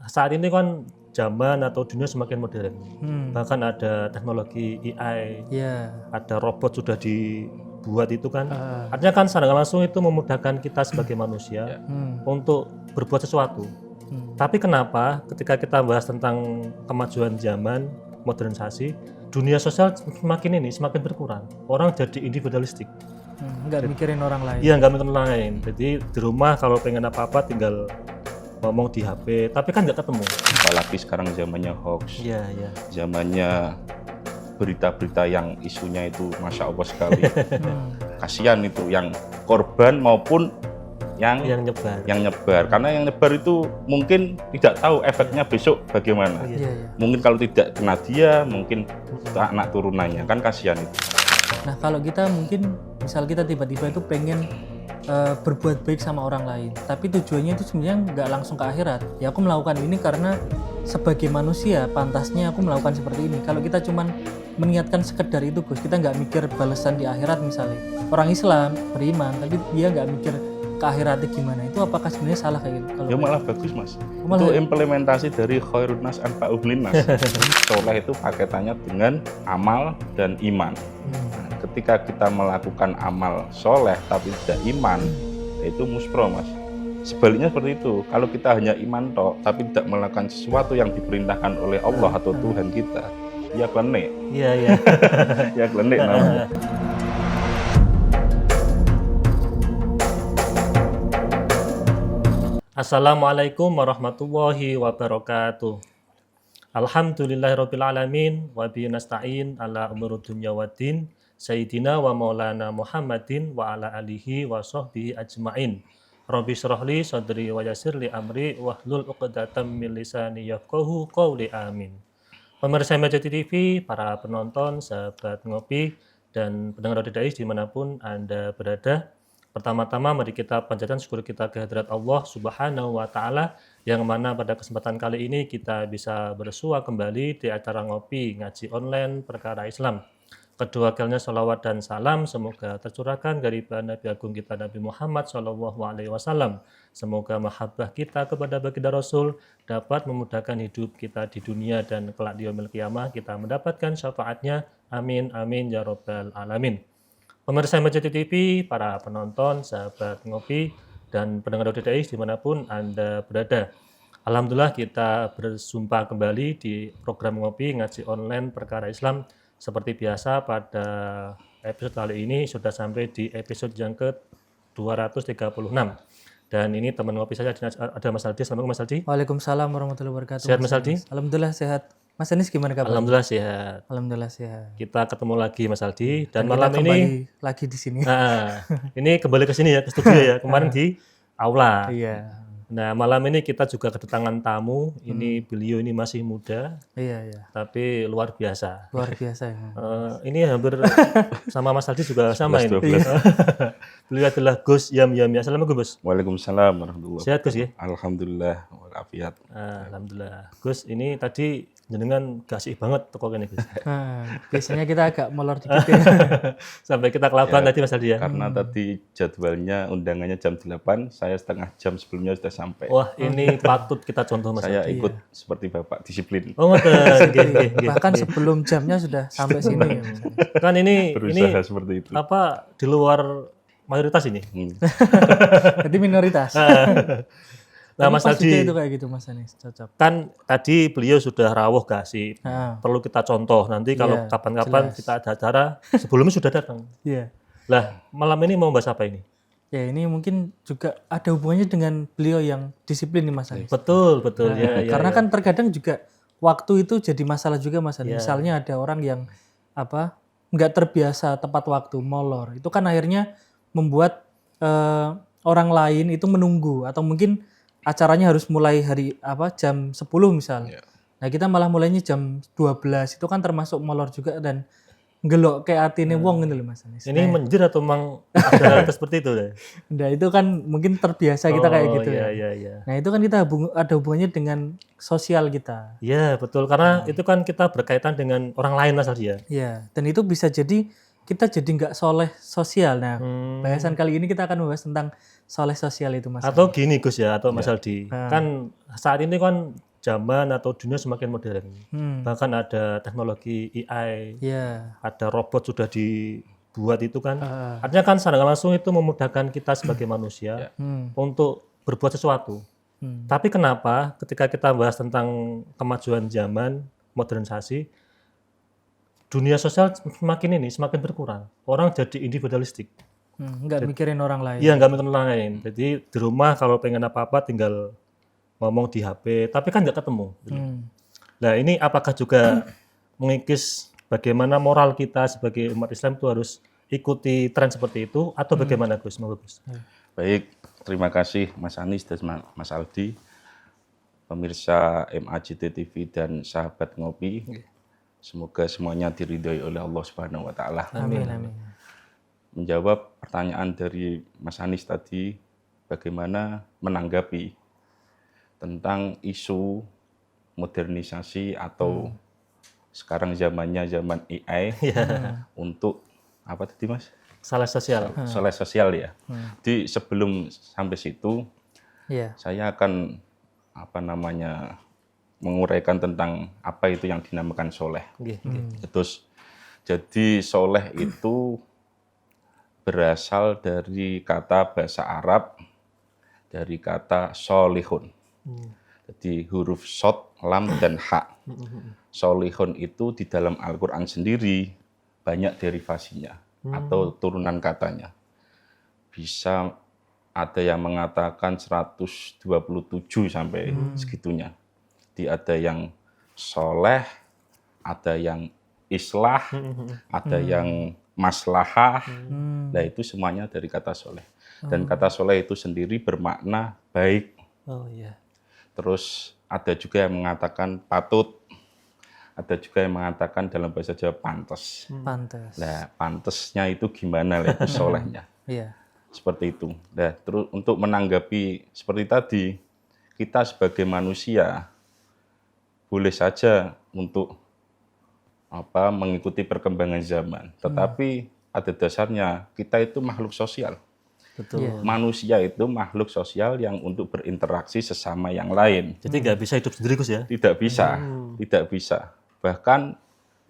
saat ini kan zaman atau dunia semakin modern. Bahkan ada teknologi AI, ada robot sudah dibuat itu kan. Artinya kan secara langsung itu memudahkan kita sebagai manusia untuk berbuat sesuatu. Tapi kenapa ketika kita bahas tentang kemajuan zaman, modernisasi, dunia sosial semakin berkurang. Orang jadi individualistik. Nggak mikirin orang lain. Iya, nggak mikirin orang lain. Jadi di rumah kalau pengen apa-apa tinggal ngomong di HP, tapi kan nggak ketemu. Apalagi sekarang zamannya hoax, zamannya berita-berita yang isunya itu Masya Allah sekali. Kasihan itu yang korban maupun yang nyebar. Karena yang nyebar itu mungkin tidak tahu efeknya besok bagaimana. Mungkin kalau tidak kena dia, mungkin anak turunannya, kan kasihan itu. Nah kalau kita mungkin, misal kita tiba-tiba itu pengen berbuat baik sama orang lain, tapi tujuannya itu sebenarnya nggak langsung ke akhirat. Ya aku melakukan ini karena sebagai manusia pantasnya aku melakukan seperti ini. Kalau kita cuman meniatkan sekedar itu Gus, kita nggak mikir balasan di akhirat misalnya. Orang Islam beriman, tapi dia nggak mikir ke akhiratnya gimana, itu apakah sebenarnya salah kayak gitu? Ya malah bagus Mas. Itu implementasi dari khairun nas anfa'uhum linnas. Soleh itu paketannya dengan amal dan iman. Ketika kita melakukan amal soleh tapi tidak iman, itu muspro Mas. Sebaliknya seperti itu, kalau kita hanya iman tok tapi tidak melakukan sesuatu yang diperintahkan oleh Allah atau Tuhan kita, ya klenik. Iya. Ya klenik namanya. Assalamualaikum warahmatullahi wabarakatuh. Alhamdulillahirabbil alamin wa bihi nasta'in ala umurud dunya waddin. Sayyidina wa maulana Muhammadin wa ala alihi wa sahbihi ajmain. Rabbi shrah li sadri wa yassir li amri wahlul 'uqdatam min lisani yafqahu qawli amin. Pemirsa Majid TV, para penonton, sahabat ngopi, dan pendengar Radio Dais dimanapun Anda berada. Pertama-tama mari kita panjatkan syukur kita kehadirat Allah Subhanahu wa Ta'ala, yang mana pada kesempatan kali ini kita bisa bersua kembali di acara ngopi ngaji online perkara Islam. Kedua kalinya salawat dan salam semoga tercurahkan dari Nabi Agung kita Nabi Muhammad SAW. Semoga mahabbah kita kepada baginda Rasul dapat memudahkan hidup kita di dunia dan kelak di yaumil qiyamah kita mendapatkan syafaatnya. Amin amin ya rabbal alamin. Pemirsa Majid TV, para penonton, sahabat ngopi, dan pendengar Radio Dais dimanapun Anda berada. Alhamdulillah kita berjumpa kembali di program ngopi ngaji online perkara Islam. Seperti biasa pada episode kali ini sudah sampai di episode yang ke-236. Dan ini teman ngopi saya ada Mas Aldi. Assalamualaikum Mas Aldi. Waalaikumsalam warahmatullahi wabarakatuh. Sehat Mas Aldi? Alhamdulillah sehat. Mas Anis gimana kabar? Alhamdulillah sehat. Alhamdulillah sehat. Kita ketemu lagi Mas Aldi dan kita malam ini lagi di sini. Nah, ini kembali ke sini ya, ke studio ya. Kemarin di aula. Iya. Nah, malam ini kita juga kedatangan tamu. Ini beliau ini masih muda. Iya. Tapi luar biasa. Luar biasa ya. Ini hampir sama Mas Aldi juga sama ini. Beliau adalah Gus Yam. Assalamualaikum Gus. Waalaikumsalam warahmatullahi wabarakatuh. Sehat Gus ya? Alhamdulillah walafiat. Alhamdulillah. Gus, ini tadi jenengan gasih banget toko ini Gus. Biasanya kita agak molor dikit ya. Sampai kita kelabakan tadi Mas Aldi ya. Karena tadi jadwalnya undangannya jam 8, saya setengah jam sebelumnya sudah sampai. Wah, ini patut kita contoh Mas Aldi. Saya ikut seperti Bapak, disiplin. Oh, bahkan sebelum jamnya sudah sampai sini. Kan ini berusaha seperti itu. Apa di luar mayoritas ini? Jadi minoritas. Nah, Mas Aldi itu kayak gitu Mas Anis, cocok. Kan tadi beliau sudah rawuh gasih. Perlu kita contoh nanti kalau kapan-kapan kita ada acara sebelumnya sudah datang. Iya. Lah, malam ini mau bahas apa ini? Ya ini mungkin juga ada hubungannya dengan beliau yang disiplin nih Mas Anis. Betul. Karena kan terkadang juga waktu itu jadi masalah juga Mas Anis. Misalnya ada orang yang nggak terbiasa tepat waktu, molor. Itu kan akhirnya membuat orang lain itu menunggu atau mungkin acaranya harus mulai jam 10 misal. Nah kita malah mulainya jam 12, itu kan termasuk molor juga dan ngelok kayak atine wong gitu loh Mas Anis. Ini menjir atau memang ada seperti itu deh? Nah itu kan mungkin terbiasa kita kayak gitu ya. Nah itu kan kita ada hubungannya dengan sosial kita. Iya betul, karena itu kan kita berkaitan dengan orang lain Mas Aldi ya. Iya, dan itu bisa jadi kita jadi nggak soleh sosial. Nah bahasan kali ini kita akan membahas tentang soleh sosial itu Mas. Atau gini Gus ya, atau Mas Aldi. Kan saat ini kan zaman atau dunia semakin modern. Bahkan ada teknologi AI, Ya. ada robot sudah dibuat itu kan. Artinya kan secara langsung itu memudahkan kita sebagai manusia untuk berbuat sesuatu. Tapi kenapa ketika kita bahas tentang kemajuan zaman, modernisasi, dunia sosial semakin berkurang. Orang jadi individualistik. Nggak mikirin orang lain. Iya, nggak mikirin orang lain. Jadi di rumah kalau pengen apa-apa tinggal ngomong di HP, tapi kan nggak ketemu. Nah ini apakah juga mengikis bagaimana moral kita sebagai umat Islam itu harus ikuti tren seperti itu atau bagaimana Gus? Baik, terima kasih Mas Anis dan Mas Aldi, pemirsa MAJT TV dan sahabat ngopi. Semoga semuanya diridhoi oleh Allah Subhanahu wa taala. Amin, amin. Menjawab pertanyaan dari Mas Anis tadi, bagaimana menanggapi tentang isu modernisasi atau sekarang zamannya zaman AI untuk apa tadi Mas? Salah sosial. Salah sosial ya. Jadi sebelum sampai situ, saya akan menguraikan tentang apa itu yang dinamakan soleh. Terus, jadi soleh itu berasal dari kata bahasa Arab, dari kata solihun. Jadi huruf sod, lam, dan ha. Solihun itu di dalam Al-Quran sendiri banyak derivasinya atau turunan katanya. Bisa ada yang mengatakan 127 sampai segitunya. Jadi ada yang soleh, ada yang islah, ada yang maslahah. Nah itu semuanya dari kata soleh. Dan kata soleh itu sendiri bermakna baik. Oh iya. Terus ada juga yang mengatakan patut, ada juga yang mengatakan dalam bahasa Jawa pantes. Pantes. Nah, pantesnya itu gimana lah itu solehnya. Iya. Seperti itu. Nah, terus untuk menanggapi seperti tadi, kita sebagai manusia boleh saja untuk mengikuti perkembangan zaman. Tetapi pada dasarnya kita itu makhluk sosial. Betul. Manusia itu makhluk sosial yang untuk berinteraksi sesama yang lain. Jadi nggak bisa hidup sendiri Gus ya? Tidak bisa, tidak bisa. Bahkan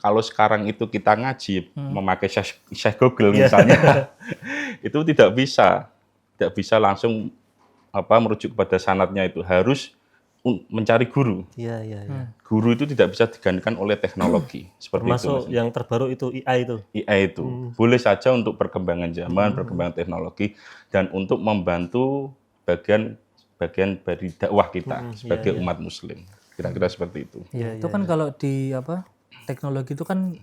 kalau sekarang itu kita ngaji memakai Syekh Google misalnya, itu tidak bisa langsung merujuk kepada sanadnya, itu harus mencari guru. Iya. Guru itu tidak bisa digantikan oleh teknologi. Seperti termasuk itu. yang terbaru itu AI itu. AI itu boleh saja untuk perkembangan zaman, perkembangan teknologi, dan untuk membantu bagian dari dakwah kita sebagai umat Muslim. Kira-kira seperti itu. Itu kan kalau di teknologi itu kan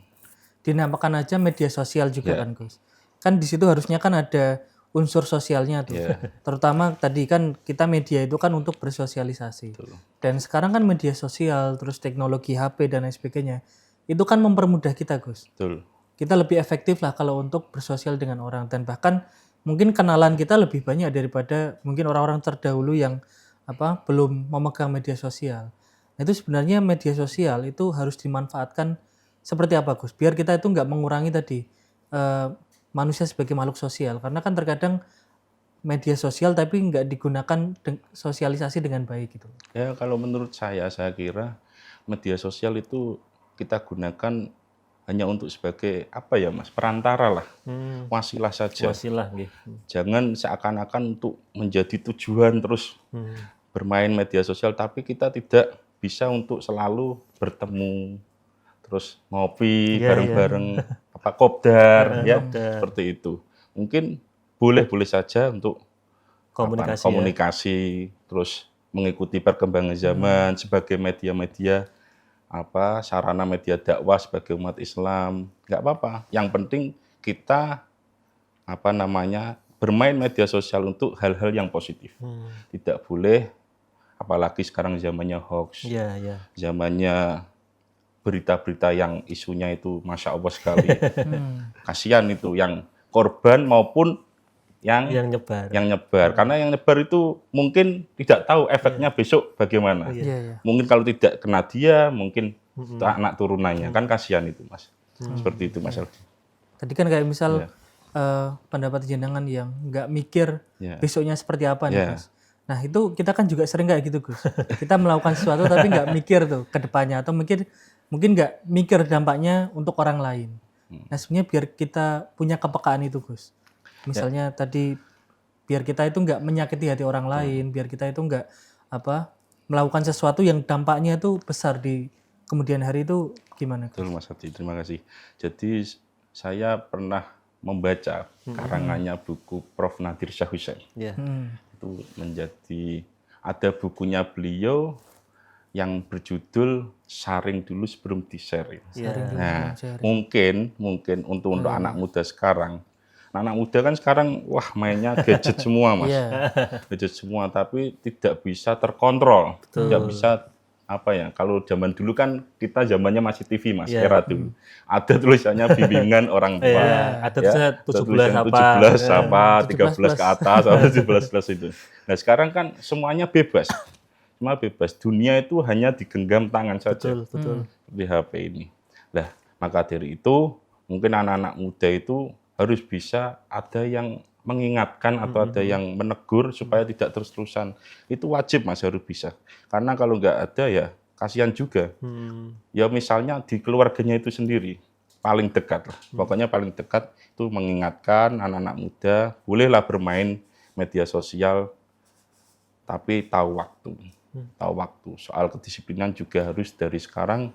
dinamakan aja media sosial juga kan Gus. Kan di situ harusnya kan ada unsur sosialnya tuh. Terutama tadi kan kita media itu kan untuk bersosialisasi. Betul. Dan sekarang kan media sosial, terus teknologi HP dan lain sebagainya, itu kan mempermudah kita Gus. Betul. Kita lebih efektif lah kalau untuk bersosial dengan orang, dan bahkan mungkin kenalan kita lebih banyak daripada mungkin orang-orang terdahulu yang belum memegang media sosial. Nah, itu sebenarnya media sosial itu harus dimanfaatkan seperti apa Gus? Biar kita itu nggak mengurangi tadi manusia sebagai makhluk sosial, karena kan terkadang media sosial tapi nggak digunakan sosialisasi dengan baik gitu. Ya kalau menurut saya kira media sosial itu kita gunakan hanya untuk sebagai perantara lah, wasilah saja. Wasilah, Jangan seakan-akan untuk menjadi tujuan terus bermain media sosial, tapi kita tidak bisa untuk selalu bertemu, terus ngopi bareng-bareng, kopdar, seperti itu. Mungkin boleh saja untuk komunikasi, terus mengikuti perkembangan zaman sebagai media-media sarana media dakwah sebagai umat Islam, nggak apa-apa. Yang penting kita bermain media sosial untuk hal-hal yang positif. Tidak boleh, apalagi sekarang zamannya hoax, zamannya berita-berita yang isunya itu Masya Allah sekali. Kasihan itu yang korban maupun yang nyebar. Karena yang nyebar itu mungkin tidak tahu efeknya besok bagaimana. Mungkin kalau tidak kena dia, mungkin anak turunannya. Kan kasihan itu Mas. Seperti itu Mas Aldi. Tadi kan kayak misal pendapat jenengan yang nggak mikir besoknya seperti apa nih Mas. Nah itu kita kan juga sering kayak gitu Gus. Kita melakukan sesuatu tapi nggak mikir tuh ke depannya atau mungkin nggak mikir dampaknya untuk orang lain. Nah sebenarnya biar kita punya kepekaan itu Gus. Misalnya tadi biar kita itu nggak menyakiti hati orang lain, biar kita itu nggak melakukan sesuatu yang dampaknya itu besar di kemudian hari itu gimana? Betul Mas Hadi, terima kasih. Jadi saya pernah membaca karangannya buku Prof. Nadir Shah Hussein. Ya. Itu ada bukunya beliau yang berjudul Sharing Dulu Sebelum Di-Share. Nah, mungkin untuk anak muda sekarang. Anak muda kan sekarang wah mainnya gadget semua Mas. Gadget semua tapi tidak bisa terkontrol. Tidak bisa kalau zaman dulu kan kita zamannya masih TV Mas, era dulu. Ada tulisannya bimbingan orang tua. Ada tulisannya 17 apa, 13 ke atas, atau 17 itu. Nah sekarang kan semuanya bebas. Semua bebas. Dunia itu hanya digenggam tangan saja. Betul. Seperti HP ini. Nah, maka dari itu mungkin anak-anak muda itu harus bisa ada yang mengingatkan atau ada yang menegur supaya tidak terus-terusan. Itu wajib Mas, harus bisa. Karena kalau nggak ada ya kasihan juga. Ya misalnya di keluarganya itu sendiri, paling dekat lah. Pokoknya paling dekat itu mengingatkan anak-anak muda, bolehlah bermain media sosial, tapi tahu waktu. Tahu waktu. Soal kedisiplinan juga harus dari sekarang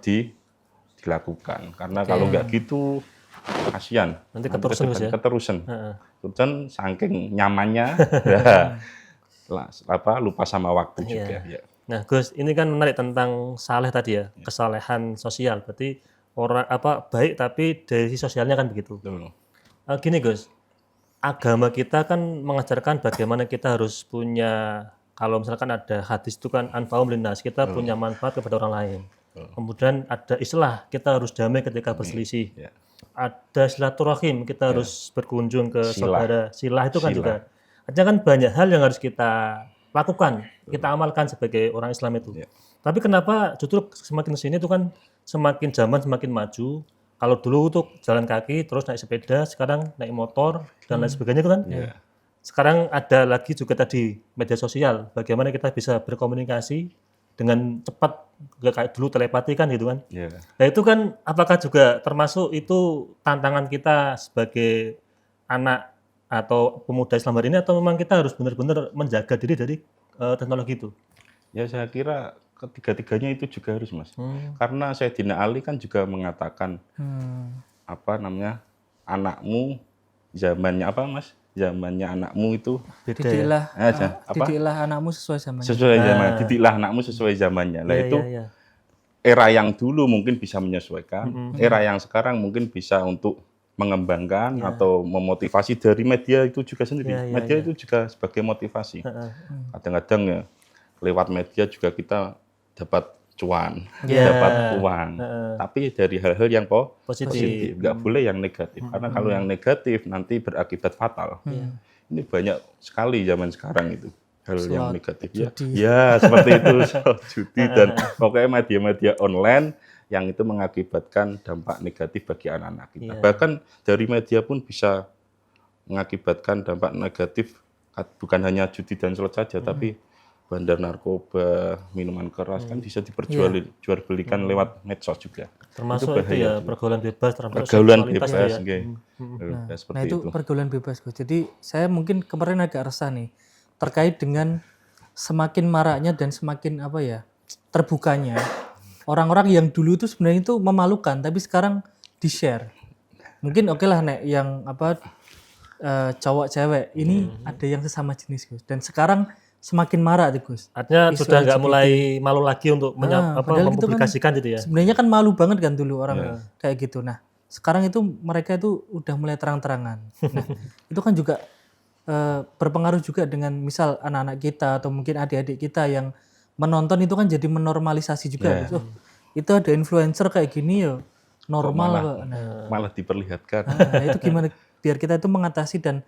dilakukan. Karena kalau nggak gitu, kasihan. Nanti keterusan. Keterusan saking nyamannya, lupa sama waktu juga. Ya. Nah, Gus, ini kan menarik tentang saleh tadi ya, kesalehan sosial. Berarti orang baik tapi dari sisi sosialnya kan begitu. Gini Gus, agama kita kan mengajarkan bagaimana kita harus punya, kalau misalkan ada hadis itu kan anfa'um linnas, kita punya manfaat kepada orang lain. Kemudian ada islah, kita harus damai ketika berselisih. Ada silaturahim, kita harus berkunjung ke saudara. Silah itu kan juga. Artinya kan banyak hal yang harus kita lakukan, kita amalkan sebagai orang Islam itu. Tapi kenapa justru semakin sini itu kan semakin zaman semakin maju. Kalau dulu tuh jalan kaki, terus naik sepeda, sekarang naik motor dan lain sebagainya itu kan. Sekarang ada lagi juga tadi media sosial, bagaimana kita bisa berkomunikasi dengan cepat, nggak kayak dulu telepati kan gitu kan. Nah itu kan apakah juga termasuk itu tantangan kita sebagai anak atau pemuda Islam hari ini, atau memang kita harus benar-benar menjaga diri dari teknologi itu? Ya saya kira ketiga-tiganya itu juga harus Mas. Karena Sayyidina Ali kan juga mengatakan anakmu zamannya Mas? Zamannya anakmu itu didiklah anakmu sesuai zamannya. Didiklah anakmu sesuai zamannya. Lah itu era yang dulu mungkin bisa menyesuaikan, era yang sekarang mungkin bisa untuk mengembangkan atau memotivasi dari media itu juga sendiri. Media itu juga sebagai motivasi. Kadang-kadang ya lewat media juga kita dapat cuan, dapat uang. Tapi dari hal-hal yang positif, nggak boleh yang negatif. Karena kalau yang negatif nanti berakibat fatal. Ini banyak sekali zaman sekarang itu hal yang negatif ya seperti itu, judi dan pokoknya media-media online yang itu mengakibatkan dampak negatif bagi anak-anak kita. Bahkan dari media pun bisa mengakibatkan dampak negatif, bukan hanya judi dan slot saja, tapi bandar narkoba, minuman keras kan bisa jual belikan lewat medsos juga. Termasuk itu ya pergaulan bebas, pergaulan bebas, nah itu pergaulan bebas Gus. Jadi saya mungkin kemarin agak resah nih terkait dengan semakin maraknya dan semakin terbukanya orang-orang yang dulu itu sebenarnya itu memalukan, tapi sekarang di-share. Mungkin oke lah Nek yang cowok cewek ini ada yang sesama jenis Gus. Dan sekarang semakin marak tuh Gus. Artinya sudah nggak mulai malu lagi untuk mempublikasikan gitu ya. Sebenarnya kan malu banget kan dulu orang kayak gitu. Nah, sekarang itu mereka itu udah mulai terang-terangan. Nah, itu kan juga berpengaruh juga dengan misal anak-anak kita atau mungkin adik-adik kita yang menonton itu kan jadi menormalisasi juga. Itu ada influencer kayak gini ya normal kok. Malah diperlihatkan. Nah, itu gimana biar kita itu mengatasi dan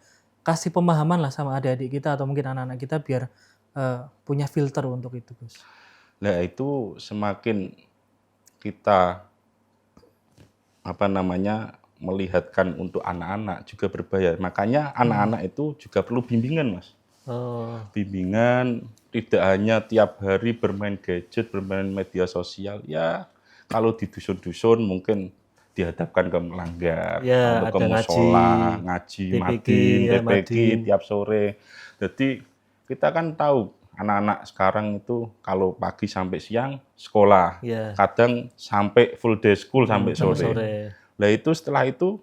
kasih pemahaman lah sama adik-adik kita atau mungkin anak-anak kita biar punya filter untuk itu Gus. Nah itu semakin kita melihatkan untuk anak-anak juga berbahaya. Makanya anak-anak itu juga perlu bimbingan Mas. Oh, Bimbingan tidak hanya tiap hari bermain gadget, bermain media sosial. Ya, kalau di dusun-dusun mungkin dihadapkan ke melanggar, ya atau ke ada musola, ngaji, TPQ, madin, ya TPQ Madin. tiap sore. Jadi kita kan tahu anak-anak sekarang itu kalau pagi sampai siang sekolah, Ya, kadang sampai full day school sampai sampai sore. sore. Nah itu setelah itu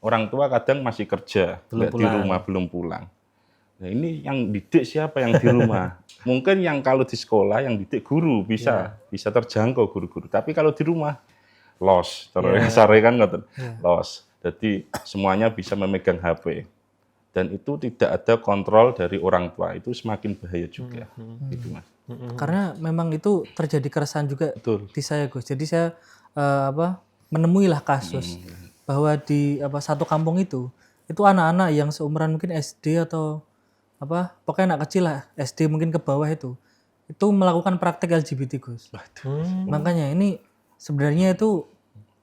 orang tua kadang masih kerja, Belum nggak di pulang. rumah, belum pulang. Nah ini yang didik siapa yang di rumah? Mungkin yang kalau di sekolah yang didik guru bisa terjangkau guru-guru. Tapi kalau di rumah lost, terus sore kan ngoten, lost. Jadi semuanya bisa memegang HP dan itu tidak ada kontrol dari orang tua, itu semakin bahaya juga. Gitu Mas. Karena memang itu terjadi keresahan juga Betul. di saya Gus. Jadi saya menemuilah kasus bahwa di satu kampung itu anak-anak yang seumuran mungkin SD atau pokoknya anak kecil lah, SD mungkin ke bawah itu melakukan praktek LGBT Gus. Makanya ini sebenarnya itu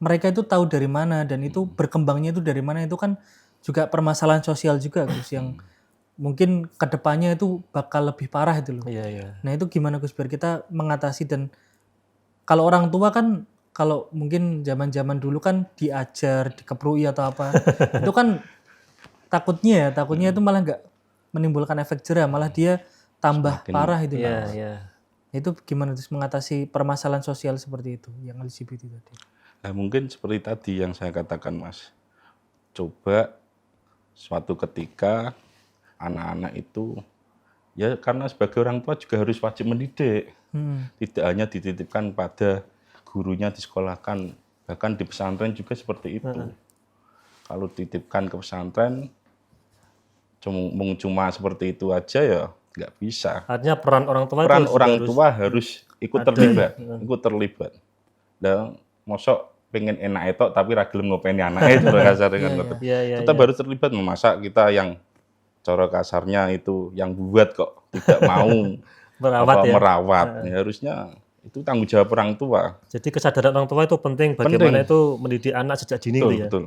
mereka itu tahu dari mana dan itu berkembangnya itu dari mana, itu kan juga permasalahan sosial juga Gus yang mungkin kedepannya itu bakal lebih parah itu loh. Iya, iya. Nah itu gimana Gus biar kita mengatasi, dan kalau orang tua kan kalau mungkin zaman-zaman dulu kan diajar, dikeprui atau apa, itu kan takutnya itu malah nggak menimbulkan efek jerah, malah dia tambah parah itu. Iya, Mas. iya. Itu gimana terus mengatasi permasalahan sosial seperti itu yang LGBT tadi? Nah mungkin seperti tadi yang saya katakan Mas, coba suatu ketika anak-anak itu, ya karena sebagai orang tua juga harus wajib mendidik, tidak hanya dititipkan pada gurunya disekolahkan, bahkan di pesantren juga seperti itu. Kalau dititipkan ke pesantren cuma seperti itu aja ya nggak bisa. Artinya peran orang tua Peran itu orang tua harus ikut terlibat. Dan mosok pengen enak itu tapi ra gelem ngopeni anake itu kasar dengan ngoten. Tetap harus terlibat memasak, kita yang cara kasarnya itu yang buat kok tidak mau merawat. Ya, harusnya itu tanggung jawab orang tua. Jadi kesadaran orang tua itu penting bagaimana itu mendidik anak sejak dini gitu ya. Betul.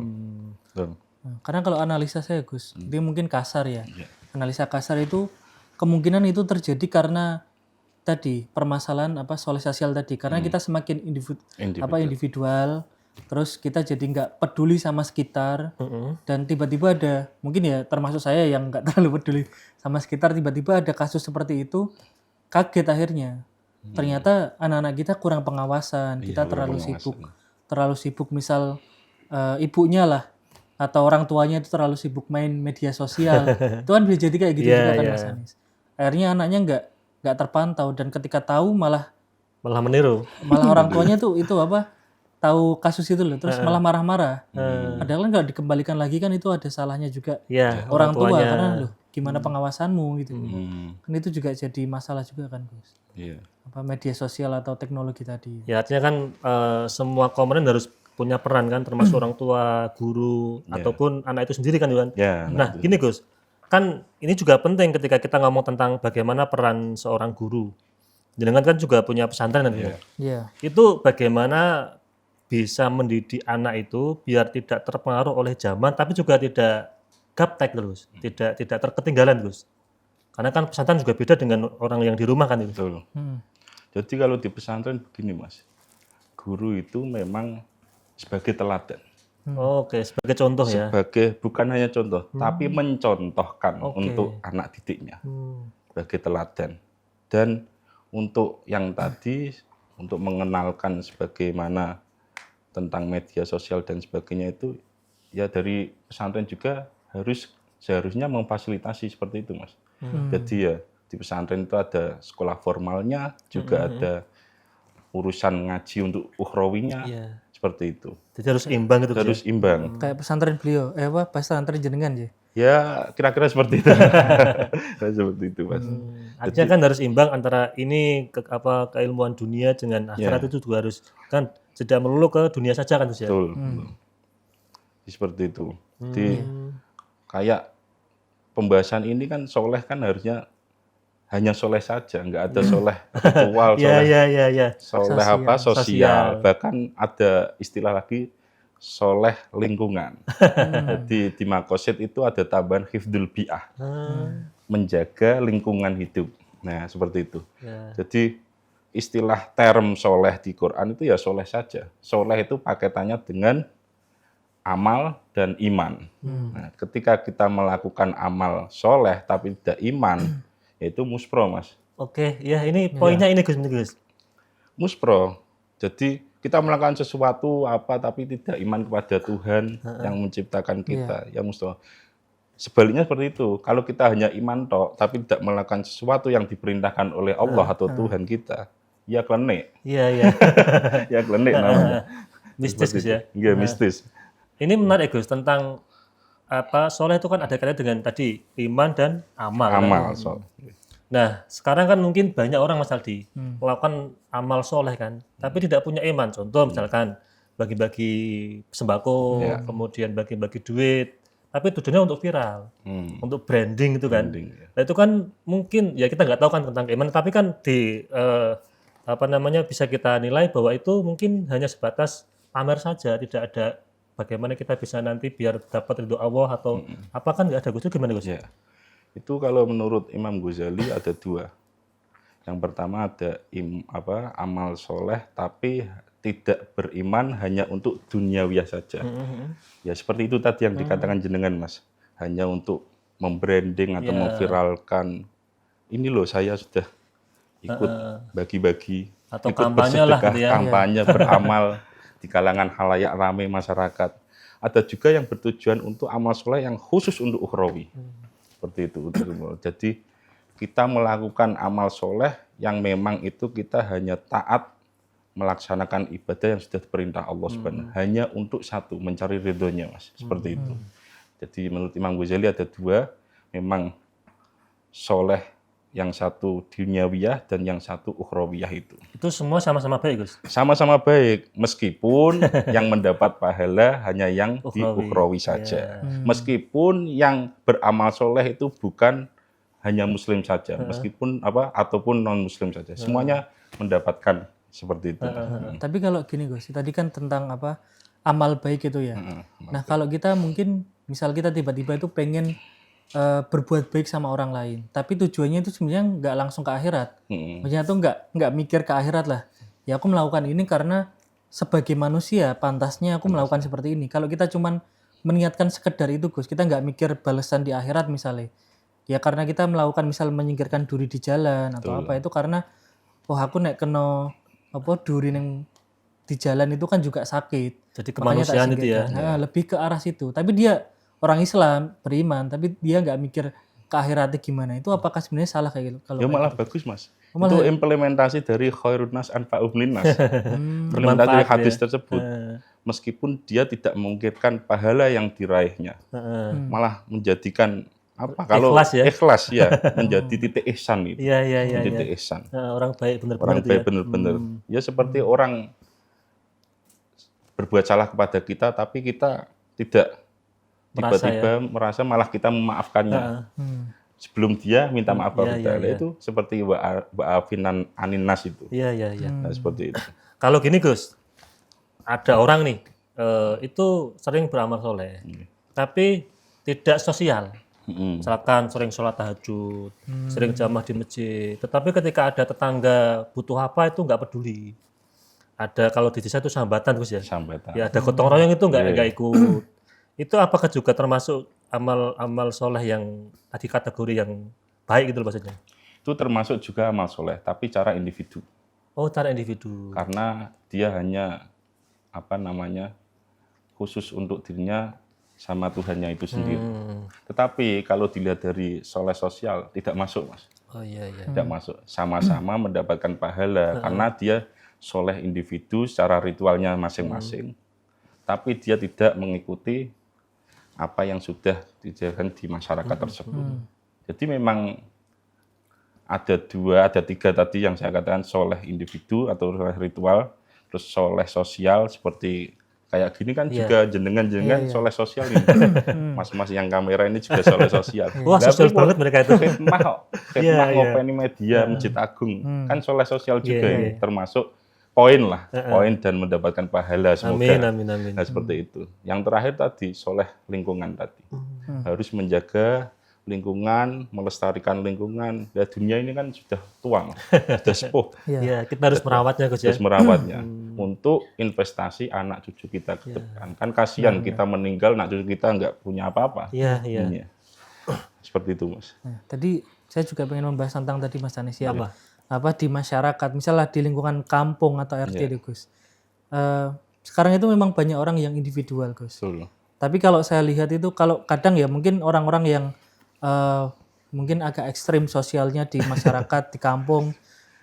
Karena kalau analisa saya Gus, ini mungkin kasar ya. Analisa kasar itu kemungkinan itu terjadi karena tadi permasalahan soal sosial tadi, karena kita semakin individual, terus kita jadi nggak peduli sama sekitar, dan tiba-tiba ada mungkin ya termasuk saya yang nggak terlalu peduli sama sekitar, tiba-tiba ada kasus seperti itu, kaget akhirnya ternyata anak-anak kita kurang pengawasan, kita terlalu sibuk misal ibunya lah atau orang tuanya itu terlalu sibuk main media sosial, itu kan bisa jadi kayak gitu juga kan Mas Anis. Akhirnya anaknya nggak terpantau, dan ketika tahu malah meniru. Malah orang tuanya tuh itu tahu kasus itu loh, terus malah marah-marah. Padahal kan kalau dikembalikan lagi kan itu ada salahnya juga orang tua, karena loh gimana pengawasanmu gitu. Kan itu juga jadi masalah juga kan Gus. Media sosial atau teknologi tadi. Ya artinya kan semua komponen harus punya peran kan, termasuk orang tua, guru, ataupun anak itu sendiri kan. Nah gini Gus, kan ini juga penting ketika kita ngomong tentang bagaimana peran seorang guru. Jenengan kan juga punya pesantren nanti. Itu bagaimana bisa mendidik anak itu biar tidak terpengaruh oleh zaman, tapi juga tidak gaptek terus, tidak terketinggalan Gus. Karena kan pesantren juga beda dengan orang yang di rumah kan itu. Betul. Jadi kalau di pesantren begini Mas, guru itu memang sebagai teladan. Oke, sebagai contoh ya. Bukan hanya contoh, tapi mencontohkan untuk anak didiknya sebagai teladan. Dan untuk yang tadi, untuk mengenalkan sebagaimana tentang media sosial dan sebagainya itu, ya dari pesantren juga seharusnya memfasilitasi seperti itu Mas. Jadi ya di pesantren itu ada sekolah formalnya, juga ada urusan ngaji untuk ukhrawinya, seperti itu. Jadi harus imbang itu. Harus imbang. Kayak pesantren beliau, pesantren jenengan ya? Ya kira-kira seperti itu. Seperti itu Mas. Artinya kan harus imbang antara ini keilmuan dunia dengan akhirat itu juga harus kan tidak melulu ke dunia saja kan Gus ya. Betul. Seperti itu. Jadi kayak pembahasan ini kan soleh kan harusnya hanya soleh saja, nggak ada soleh ritual, soleh sosial. Bahkan ada istilah lagi soleh lingkungan. Jadi di Makosid itu ada tambahan hifdzul bi'ah, menjaga lingkungan hidup. Nah, seperti itu. Ya. Jadi istilah term soleh di Quran itu ya soleh saja. Soleh itu paketannya dengan amal dan iman. Nah, ketika kita melakukan amal soleh tapi tidak iman, yaitu muspro, Mas. Oke, ya ini poinnya ini Gus. Muspro. Jadi kita melakukan sesuatu apa tapi tidak iman kepada Tuhan yang menciptakan kita, ya muspro. Sebaliknya seperti itu. Kalau kita hanya iman tok tapi tidak melakukan sesuatu yang diperintahkan oleh Allah atau Tuhan kita, ya klenik. Iya, iya. Ya klenik namanya. Mistis Gus ya. Iya, mistis. Ini menarik Gus tentang soleh itu kan ada kaitannya dengan tadi iman dan amal. Amal. Nah, sekarang kan mungkin banyak orang Mas Aldi melakukan amal soleh kan, tapi tidak punya iman. Contoh misalkan bagi-bagi sembako, kemudian bagi-bagi duit, tapi tujuannya untuk viral, untuk branding itu kan. Nah, itu kan mungkin ya kita nggak tahu kan tentang iman, tapi kan di bisa kita nilai bahwa itu mungkin hanya sebatas pamer saja, tidak ada bagaimana kita bisa nanti biar dapat ridho Allah atau apa kan nggak ada Gus, itu gimana Gus? Ya. Itu kalau menurut Imam Ghazali ada dua. Yang pertama ada amal soleh tapi tidak beriman hanya untuk duniawiyah saja. Ya seperti itu tadi yang dikatakan jenengan Mas. Hanya untuk membranding atau memviralkan. Ini loh saya sudah ikut bagi-bagi, atau ikut kampanye lah gitu ya. kampanye beramal di kalangan halayak ramai masyarakat. Ada juga yang bertujuan untuk amal soleh yang khusus untuk ukhrawi. Seperti itu. Jadi kita melakukan amal soleh yang memang itu kita hanya taat melaksanakan ibadah yang sudah diperintah Allah Subhanahu hanya untuk satu, mencari ridhonya Mas. Seperti itu. Jadi menurut Imam Ghazali ada dua, memang soleh yang satu duniawiyah dan yang satu ukhrawiyah itu. Itu semua sama-sama baik Gus? Sama-sama baik, meskipun yang mendapat pahala hanya yang di ukhrawi saja. Meskipun yang beramal soleh itu bukan hanya muslim saja, meskipun ataupun non muslim saja. Semuanya mendapatkan seperti itu. Tapi kalau gini Gus, tadi kan tentang amal baik itu ya. Nah, kalau kita mungkin misal kita tiba-tiba itu pengen berbuat baik sama orang lain, tapi tujuannya itu sebenarnya nggak langsung ke akhirat. Maksudnya tuh nggak mikir ke akhirat lah. Ya aku melakukan ini karena sebagai manusia pantasnya aku melakukan seperti ini. Kalau kita cuman meniatkan sekedar itu Gus, kita nggak mikir balasan di akhirat misalnya. Ya karena kita melakukan misal menyingkirkan duri di jalan atau apa itu karena aku nek kena duri yang di jalan itu kan juga sakit. Jadi kemanusiaan itu ya. Nah, lebih ke arah situ. Tapi dia orang Islam, beriman, tapi dia nggak mikir ke akhiratnya gimana. Itu apakah sebenarnya salah kayak gitu? Kalau ya malah bagus Mas. Itu implementasi dari khairun nas anfa'uhum linnas. Implementasi dari hadis tersebut. Meskipun dia tidak memungkinkan pahala yang diraihnya. Malah menjadikan kalau ikhlas ya menjadi titik ihsan itu. Iya. Titik ihsan. Orang baik benar-benar. Orang baik benar-benar. Ya seperti orang berbuat salah kepada kita tapi kita tidak tiba-tiba merasa malah kita memaafkannya. Sebelum dia minta maaf kepada kita. Itu seperti wa'afinan aninas itu. Iya. Nah, seperti itu. Kalau gini Gus, ada orang nih itu sering beramal soleh, tapi tidak sosial. Misalkan sering sholat tahajud, sering jamaah di masjid. Tetapi ketika ada tetangga butuh apa itu nggak peduli. Ada kalau di desa itu sambatan Gus ya. Sambatan. Ya ada gotong royong itu nggak ikut. Itu apakah juga termasuk amal soleh yang tadi kategori yang baik gitu loh maksudnya? Itu termasuk juga amal soleh, tapi cara individu. Oh, cara individu. Karena dia hanya khusus untuk dirinya sama Tuhannya itu sendiri. Tetapi kalau dilihat dari soleh sosial tidak masuk Mas. Oh iya. Tidak masuk. Sama-sama mendapatkan pahala karena dia soleh individu secara ritualnya masing-masing. Tapi dia tidak mengikuti apa yang sudah dijalankan di masyarakat tersebut. Jadi memang ada tiga tadi yang saya katakan, soleh individu atau soleh ritual, terus soleh sosial seperti kayak gini kan juga jenengan soleh sosial ini. Mas-mas yang kamera ini juga soleh sosial. Wah, sosial banget mereka itu. Khidmah ngopeni media Masjid Agung kan soleh sosial juga ini, termasuk poin dan mendapatkan pahala semoga. Amin. Nah seperti itu. Yang terakhir tadi soleh lingkungan tadi harus menjaga lingkungan, melestarikan lingkungan. Ya dunia ini kan sudah tua, Mas. Sudah sepuh. Ya, kita harus merawatnya Gus ya. Terus merawatnya untuk investasi anak cucu kita ke depan. Kan kasihan kita meninggal, anak cucu kita nggak punya apa-apa. Iya, iya. Iya. Seperti itu, Mas. Nah, tadi saya juga pengen membahas tentang tadi Mas Danis ya. Apa? Di masyarakat, misalnya di lingkungan kampung atau RT deh, Gus. Sekarang itu memang banyak orang yang individual, Gus. Betul. Tapi kalau saya lihat itu, kalau kadang ya mungkin orang-orang yang mungkin agak ekstrim sosialnya di masyarakat, di kampung,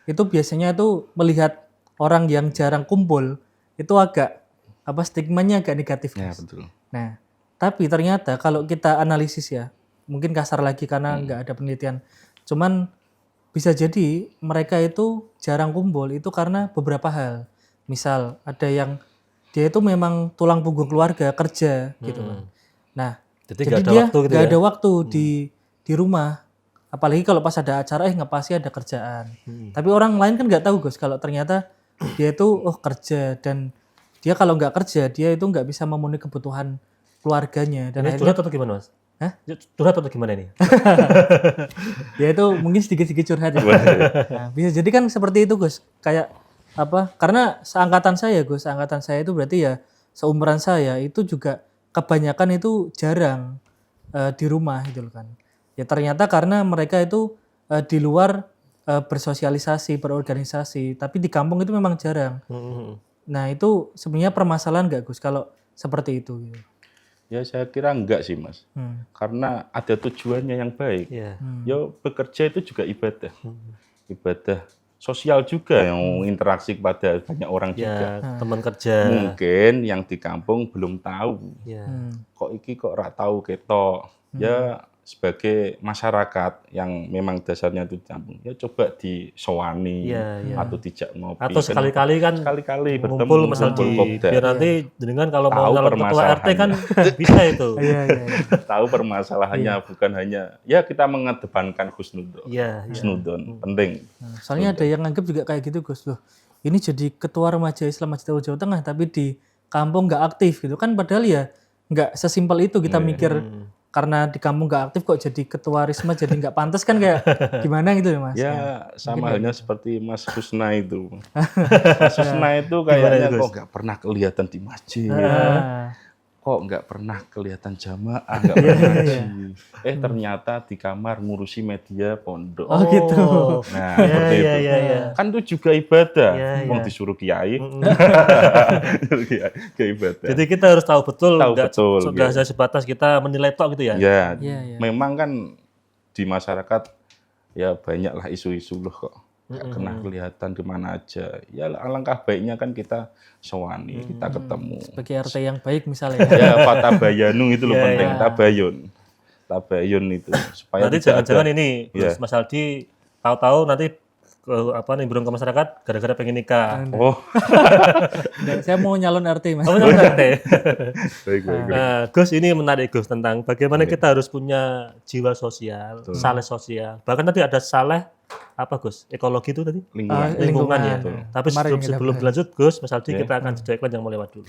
itu biasanya itu melihat orang yang jarang kumpul, itu agak, stigmanya agak negatif, Ya, Gus. betul. Nah, tapi ternyata kalau kita analisis ya, mungkin kasar lagi karena nggak ada penelitian, cuman bisa jadi mereka itu jarang kumpul itu karena beberapa hal. Misal ada yang dia itu memang tulang punggung keluarga, kerja gitu kan. Nah, Jadi jadi nggak ada dia waktu gitu nggak ya. ada waktu di rumah. Apalagi kalau pas ada acara, nggak pasti ada kerjaan. Tapi orang lain kan nggak tahu, Gus, kalau ternyata dia itu kerja, dan dia kalau nggak kerja dia itu nggak bisa memenuhi kebutuhan keluarganya, dan Ini akhirnya curhat atau gimana Mas? Hah? Curhat atau gimana ini? ya itu mungkin sedikit-sedikit curhat ya. Nah, bisa jadi kan seperti itu, Gus. Kayak karena seangkatan saya, Gus, seangkatan saya itu berarti ya seumuran saya itu juga kebanyakan itu jarang di rumah gitu loh kan. Ya ternyata karena mereka itu di luar bersosialisasi, berorganisasi, tapi di kampung itu memang jarang. Nah, itu sebenarnya permasalahan nggak, Gus, kalau seperti itu gitu. Ya saya kira enggak sih, Mas. Karena ada tujuannya yang baik. Iya. Ya bekerja itu juga ibadah. Ibadah sosial juga yang interaksi kepada banyak orang juga. Ya, teman kerja. Mungkin yang di kampung belum tahu. Ya. Kok iki kok rak tahu ketok. Ya sebagai masyarakat yang memang dasarnya itu di kampung, ya coba disowani atau dijak ngopi. Atau sekali-kali kan sekali-kali bertemu, ngumpul misal di kopdar. biar nanti dengan kalau mau Tahu nyalon ketua RT kan bisa itu. Iya. Tahu permasalahannya, bukan hanya ya kita mengedepankan husnudon. Iya. Husnudon penting. Soalnya ada yang nganggap juga kayak gitu, Gus. Loh, ini jadi ketua remaja Islam Masjid Jawa Tengah tapi di kampung nggak aktif gitu kan, padahal ya nggak sesimpel itu kita mikir. Karena di kampung nggak aktif kok jadi ketua Risma, jadi nggak pantas kan, kayak gimana gitu ya, Mas? Ya sama halnya seperti Mas Husna itu. Mas Husna itu kayaknya kok nggak pernah kelihatan di masjid. Kok nggak pernah kelihatan jamaah, nggak pernah ngaji. Ternyata di kamar ngurusi media pondok. Oh gitu. Nah, seperti itu. Kan itu juga ibadah. Mau disuruh kiai. Kiai ibadah. Jadi kita harus tahu betul, sudah gitu. sebatas kita menilai tok gitu ya. Ya, memang kan di masyarakat ya banyaklah isu-isu loh kok. Nggak pernah kelihatan di mana aja. Ya alangkah baiknya kan kita sewani, kita ketemu. Sebagai RT yang baik misalnya. Ya, fatabayanu itu loh penting, tabayun itu. Supaya nanti jangan-jangan ini Mas Aldi tahu-tahu nanti nimbrung ke masyarakat gara-gara pengen nikah. Oh. Saya mau nyalon RT, Mas. Oh, nyalon RT. Baik. Gus, ini menarik, Gus, tentang bagaimana kita harus punya jiwa sosial, saleh sosial. Bahkan nanti ada saleh Gus? Ekologi itu tadi? Lingkungan ya. Tapi sebelum dilanjut, Gus, Mas Aldi, kita akan jeda iklan yang mau lewat dulu.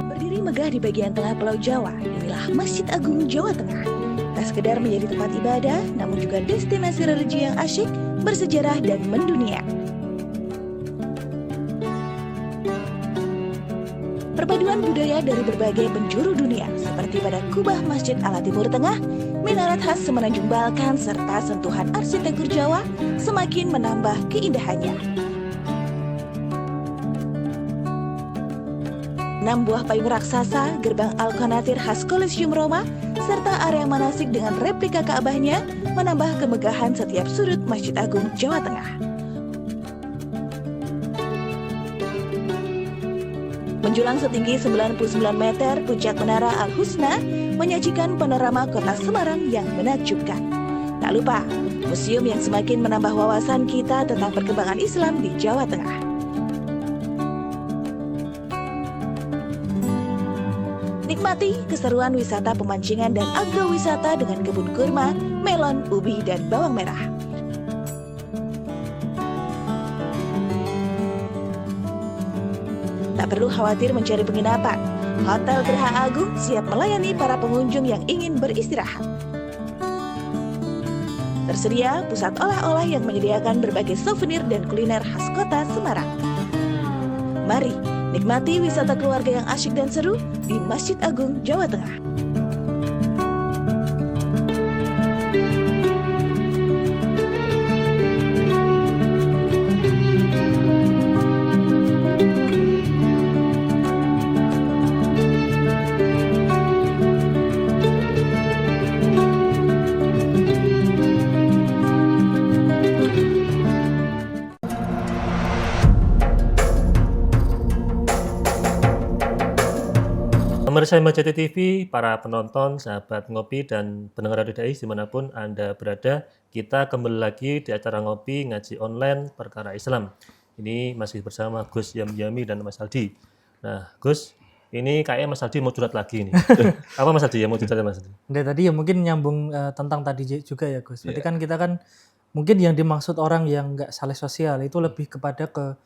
Berdiri megah di bagian tengah Pulau Jawa, inilah Masjid Agung Jawa Tengah. Tak sekedar menjadi tempat ibadah, namun juga destinasi religi yang asyik, bersejarah, dan mendunia. Perpaduan budaya dari berbagai penjuru dunia, seperti pada kubah Masjid ala Timur Tengah, minaret khas Semenanjung Balkan, serta sentuhan arsitektur Jawa, semakin menambah keindahannya. 6 buah payung raksasa, gerbang Al-Qanatir khas Kolosium Roma, serta area manasik dengan replika Ka'bahnya, menambah kemegahan setiap sudut Masjid Agung Jawa Tengah. Menjulang setinggi 99 meter, puncak Menara Al-Husna menyajikan panorama kota Semarang yang menakjubkan. Tak lupa, museum yang semakin menambah wawasan kita tentang perkembangan Islam di Jawa Tengah. Nikmati keseruan wisata pemancingan dan agrowisata dengan kebun kurma, melon, ubi, dan bawang merah. Tak perlu khawatir mencari penginapan. Hotel Geraha Agung siap melayani para pengunjung yang ingin beristirahat. Tersedia pusat olah-olah yang menyediakan berbagai souvenir dan kuliner khas kota Semarang. Mari nikmati wisata keluarga yang asyik dan seru di Masjid Agung, Jawa Tengah. Pemirsa Majati TV, para penonton, sahabat ngopi, dan pendengar Radio Dais dimanapun Anda berada, kita kembali lagi di acara ngopi ngaji online perkara Islam. Ini masih bersama Gus Yami dan Mas Aldi. Nah, Gus, ini kayaknya Mas Aldi mau curhat lagi nih. Apa Mas Aldi yang mau curhat Mas Aldi? Tadi ya mungkin nyambung tentang tadi juga ya Gus. Berarti kan kita kan mungkin yang dimaksud orang yang nggak saleh sosial itu lebih kepada ke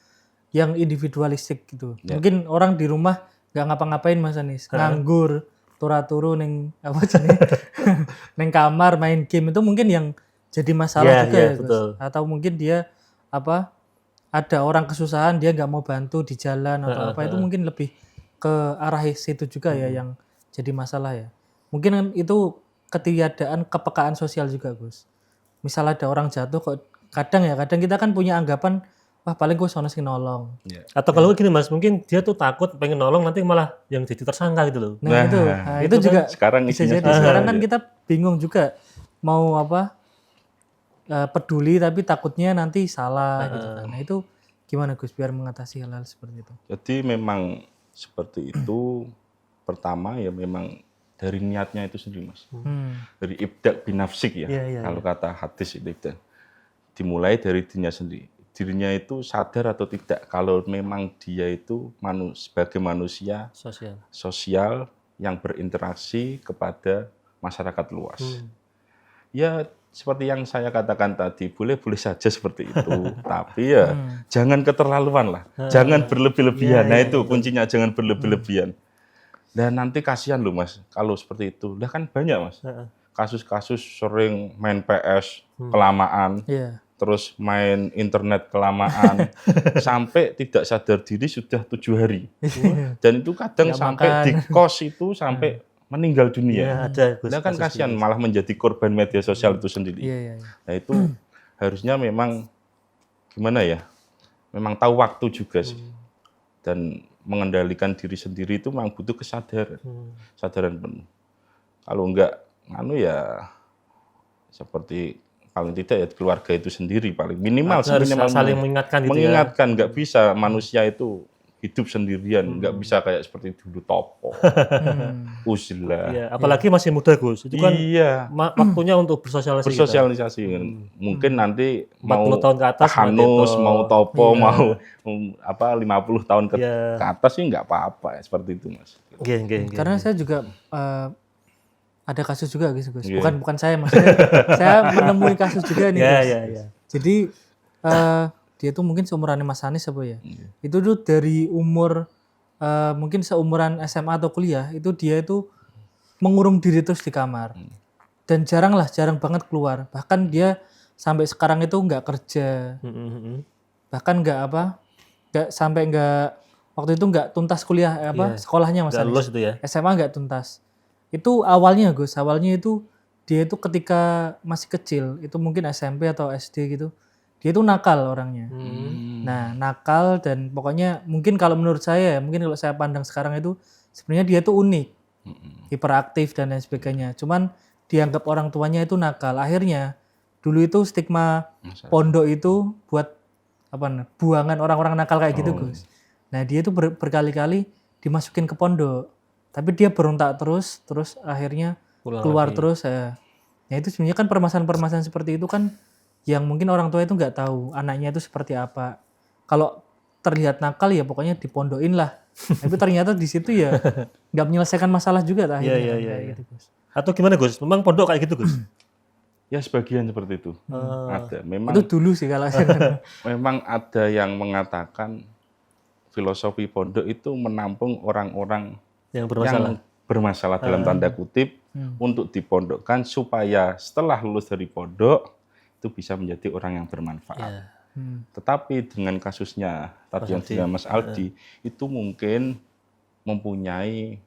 yang individualistik gitu. Mungkin orang di rumah nggak ngapa-ngapain Mas Anis, nganggur, turu-turu neng apa jenis, neng kamar main game itu mungkin yang jadi masalah juga ya Gus. Betul. Atau mungkin dia apa ada orang kesusahan dia nggak mau bantu di jalan atau apa itu mungkin lebih ke arah situ juga ya yang jadi masalah ya. Mungkin kan itu ketiadaan kepekaan sosial juga Gus. Misal ada orang jatuh kok kadang kita kan punya anggapan wah paling gue sono sing nolong. Atau kalau gini Mas, mungkin dia tuh takut pengen nolong nanti malah yang jadi tersangka gitu loh. Nah, itu juga sekarang bisa isinya jadi. Sekarang kan kita bingung juga mau apa peduli tapi takutnya nanti salah gitu kan. Nah itu gimana Gus biar mengatasi hal-hal seperti itu? Jadi memang seperti itu. Pertama ya memang dari niatnya itu sendiri Mas. Dari ibda' binafsik ya. Kalau kata hadis itu dimulai dari dirinya sendiri. Dirinya itu sadar atau tidak kalau memang dia itu sebagai manusia sosial yang berinteraksi kepada masyarakat luas. Ya seperti yang saya katakan tadi, boleh saja seperti itu, tapi ya jangan keterlaluan lah, jangan berlebih-lebihan. Nah itu kuncinya, jangan berlebih-lebihan. Dan nanti kasihan loh Mas, kalau seperti itu. Lah kan banyak Mas, kasus-kasus sering main PS kelamaan. Terus main internet kelamaan, sampai tidak sadar diri sudah 7 hari. Dan itu kadang sampai di kos itu sampai meninggal dunia. Nah kan kasihan, malah menjadi korban media sosial itu sendiri. Nah itu harusnya memang gimana ya, memang tahu waktu juga sih. Dan mengendalikan diri sendiri itu memang butuh kesadaran penuh. Kalau enggak, ya seperti paling tidak ya keluarga itu sendiri paling minimal saling mengingatkan gitu mengingatkan, nggak bisa manusia itu hidup sendirian, nggak bisa kayak seperti dulu topo. Uzlah. Apalagi masih muda Gus, itu kan waktunya untuk bersosialisasi. Mungkin nanti mau 40 tahun ke atas hanus, mau topo, mau 50 tahun ke atas sih nggak apa-apa ya, seperti itu Mas. Karena saya juga ada kasus juga Gus. Bukan saya maksudnya. Saya menemui kasus juga nih Gus. Jadi dia tuh mungkin seumurannya Mas Anis apa ya. Itu tuh dari umur mungkin seumuran SMA atau kuliah itu dia itu mengurung diri terus di kamar. Dan jarang banget keluar. Bahkan dia sampai sekarang itu nggak kerja. Bahkan waktu itu nggak tuntas kuliah sekolahnya Mas Anis. SMA nggak tuntas. Itu awalnya itu dia itu ketika masih kecil, itu mungkin SMP atau SD gitu, dia itu nakal orangnya. Nah nakal dan pokoknya mungkin kalau menurut saya, mungkin kalau saya pandang sekarang itu sebenarnya dia itu unik, hiperaktif dan lain sebagainya. Cuman dianggap orang tuanya itu nakal. Akhirnya dulu itu stigma pondok itu buat buangan orang-orang nakal kayak gitu Gus. Nah dia itu berkali-kali dimasukin ke pondok. Tapi dia berontak terus akhirnya keluar terus. Ya itu sebenarnya kan permasalahan seperti itu kan yang mungkin orang tua itu nggak tahu anaknya itu seperti apa. Kalau terlihat nakal ya pokoknya dipondokin lah. Tapi ternyata di situ ya nggak menyelesaikan masalah juga akhirnya. Gitu, Gus. Atau gimana Gus? Memang pondok kayak gitu Gus? Ya sebagian seperti itu. Ada. Memang itu dulu sih kalau memang ada yang mengatakan filosofi pondok itu menampung orang-orang Yang bermasalah. yang bermasalah dalam tanda kutip untuk dipondokkan supaya setelah lulus dari pondok itu bisa menjadi orang yang bermanfaat. Ya. Tetapi dengan kasusnya tadi yang dengan Mas Aldi itu mungkin mempunyai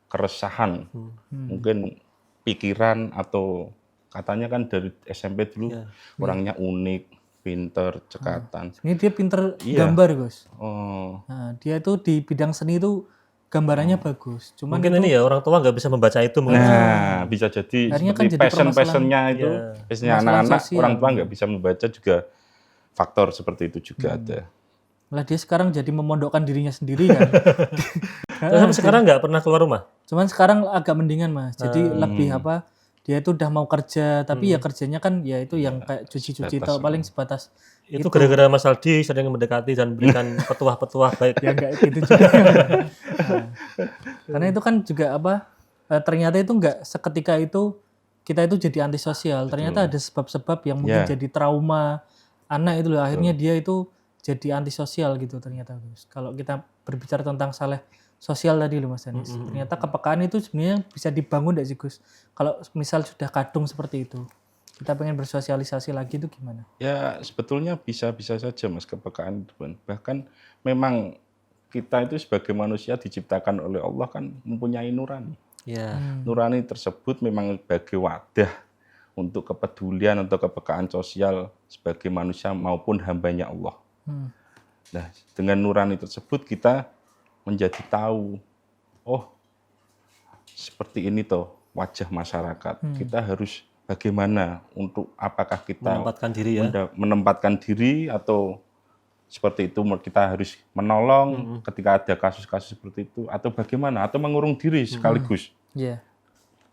keresahan, mungkin pikiran atau katanya kan dari SMP dulu orangnya unik, pinter, cekatan. Ini dia pinter Iya. gambar, Gus. Oh, Nah, dia itu di bidang seni itu gambarannya bagus. Cuman Mungkin ini ya orang tua nggak bisa membaca itu mungkin. nah bisa jadi Akhirnya kan seperti jadi passionnya itu, Iya. passionnya Permasalahan anak-anak, sosial. orang tua nggak bisa membaca juga faktor seperti itu juga ada. malah dia sekarang jadi memondokkan dirinya sendiri kan. Terus sampai sekarang nggak pernah keluar rumah. Cuman sekarang agak mendingan Mas. Jadi lebih dia itu udah mau kerja tapi ya kerjanya kan ya itu yang kayak cuci-cuci atau paling sebatas Itu gara-gara Mas Aldi sering mendekati dan memberikan petuah-petuah baik. ya enggak gitu juga. Nah, karena itu kan juga ternyata itu enggak seketika itu kita itu jadi antisosial. Ternyata ada sebab-sebab yang mungkin jadi trauma anak itu loh. Akhirnya dia itu jadi antisosial gitu ternyata Gus. Kalau kita berbicara tentang saleh sosial tadi loh Mas Danis. Ternyata kepekaan itu sebenarnya bisa dibangun enggak sih Gus? Kalau misal sudah kadung seperti itu. Kita pengen bersosialisasi lagi itu gimana? Ya sebetulnya bisa-bisa saja Mas kepekaan itu. Bahkan memang kita itu sebagai manusia diciptakan oleh Allah kan mempunyai nurani. Ya. Nurani tersebut memang sebagai wadah untuk kepedulian atau kepekaan sosial sebagai manusia maupun hambanya Allah. Nah dengan nurani tersebut kita menjadi tahu, oh seperti ini toh wajah masyarakat. Kita harus bagaimana untuk apakah kita Menempatkan diri ya. menempatkan diri atau seperti itu kita harus menolong ketika ada kasus-kasus seperti itu atau bagaimana atau mengurung diri sekaligus. Iya.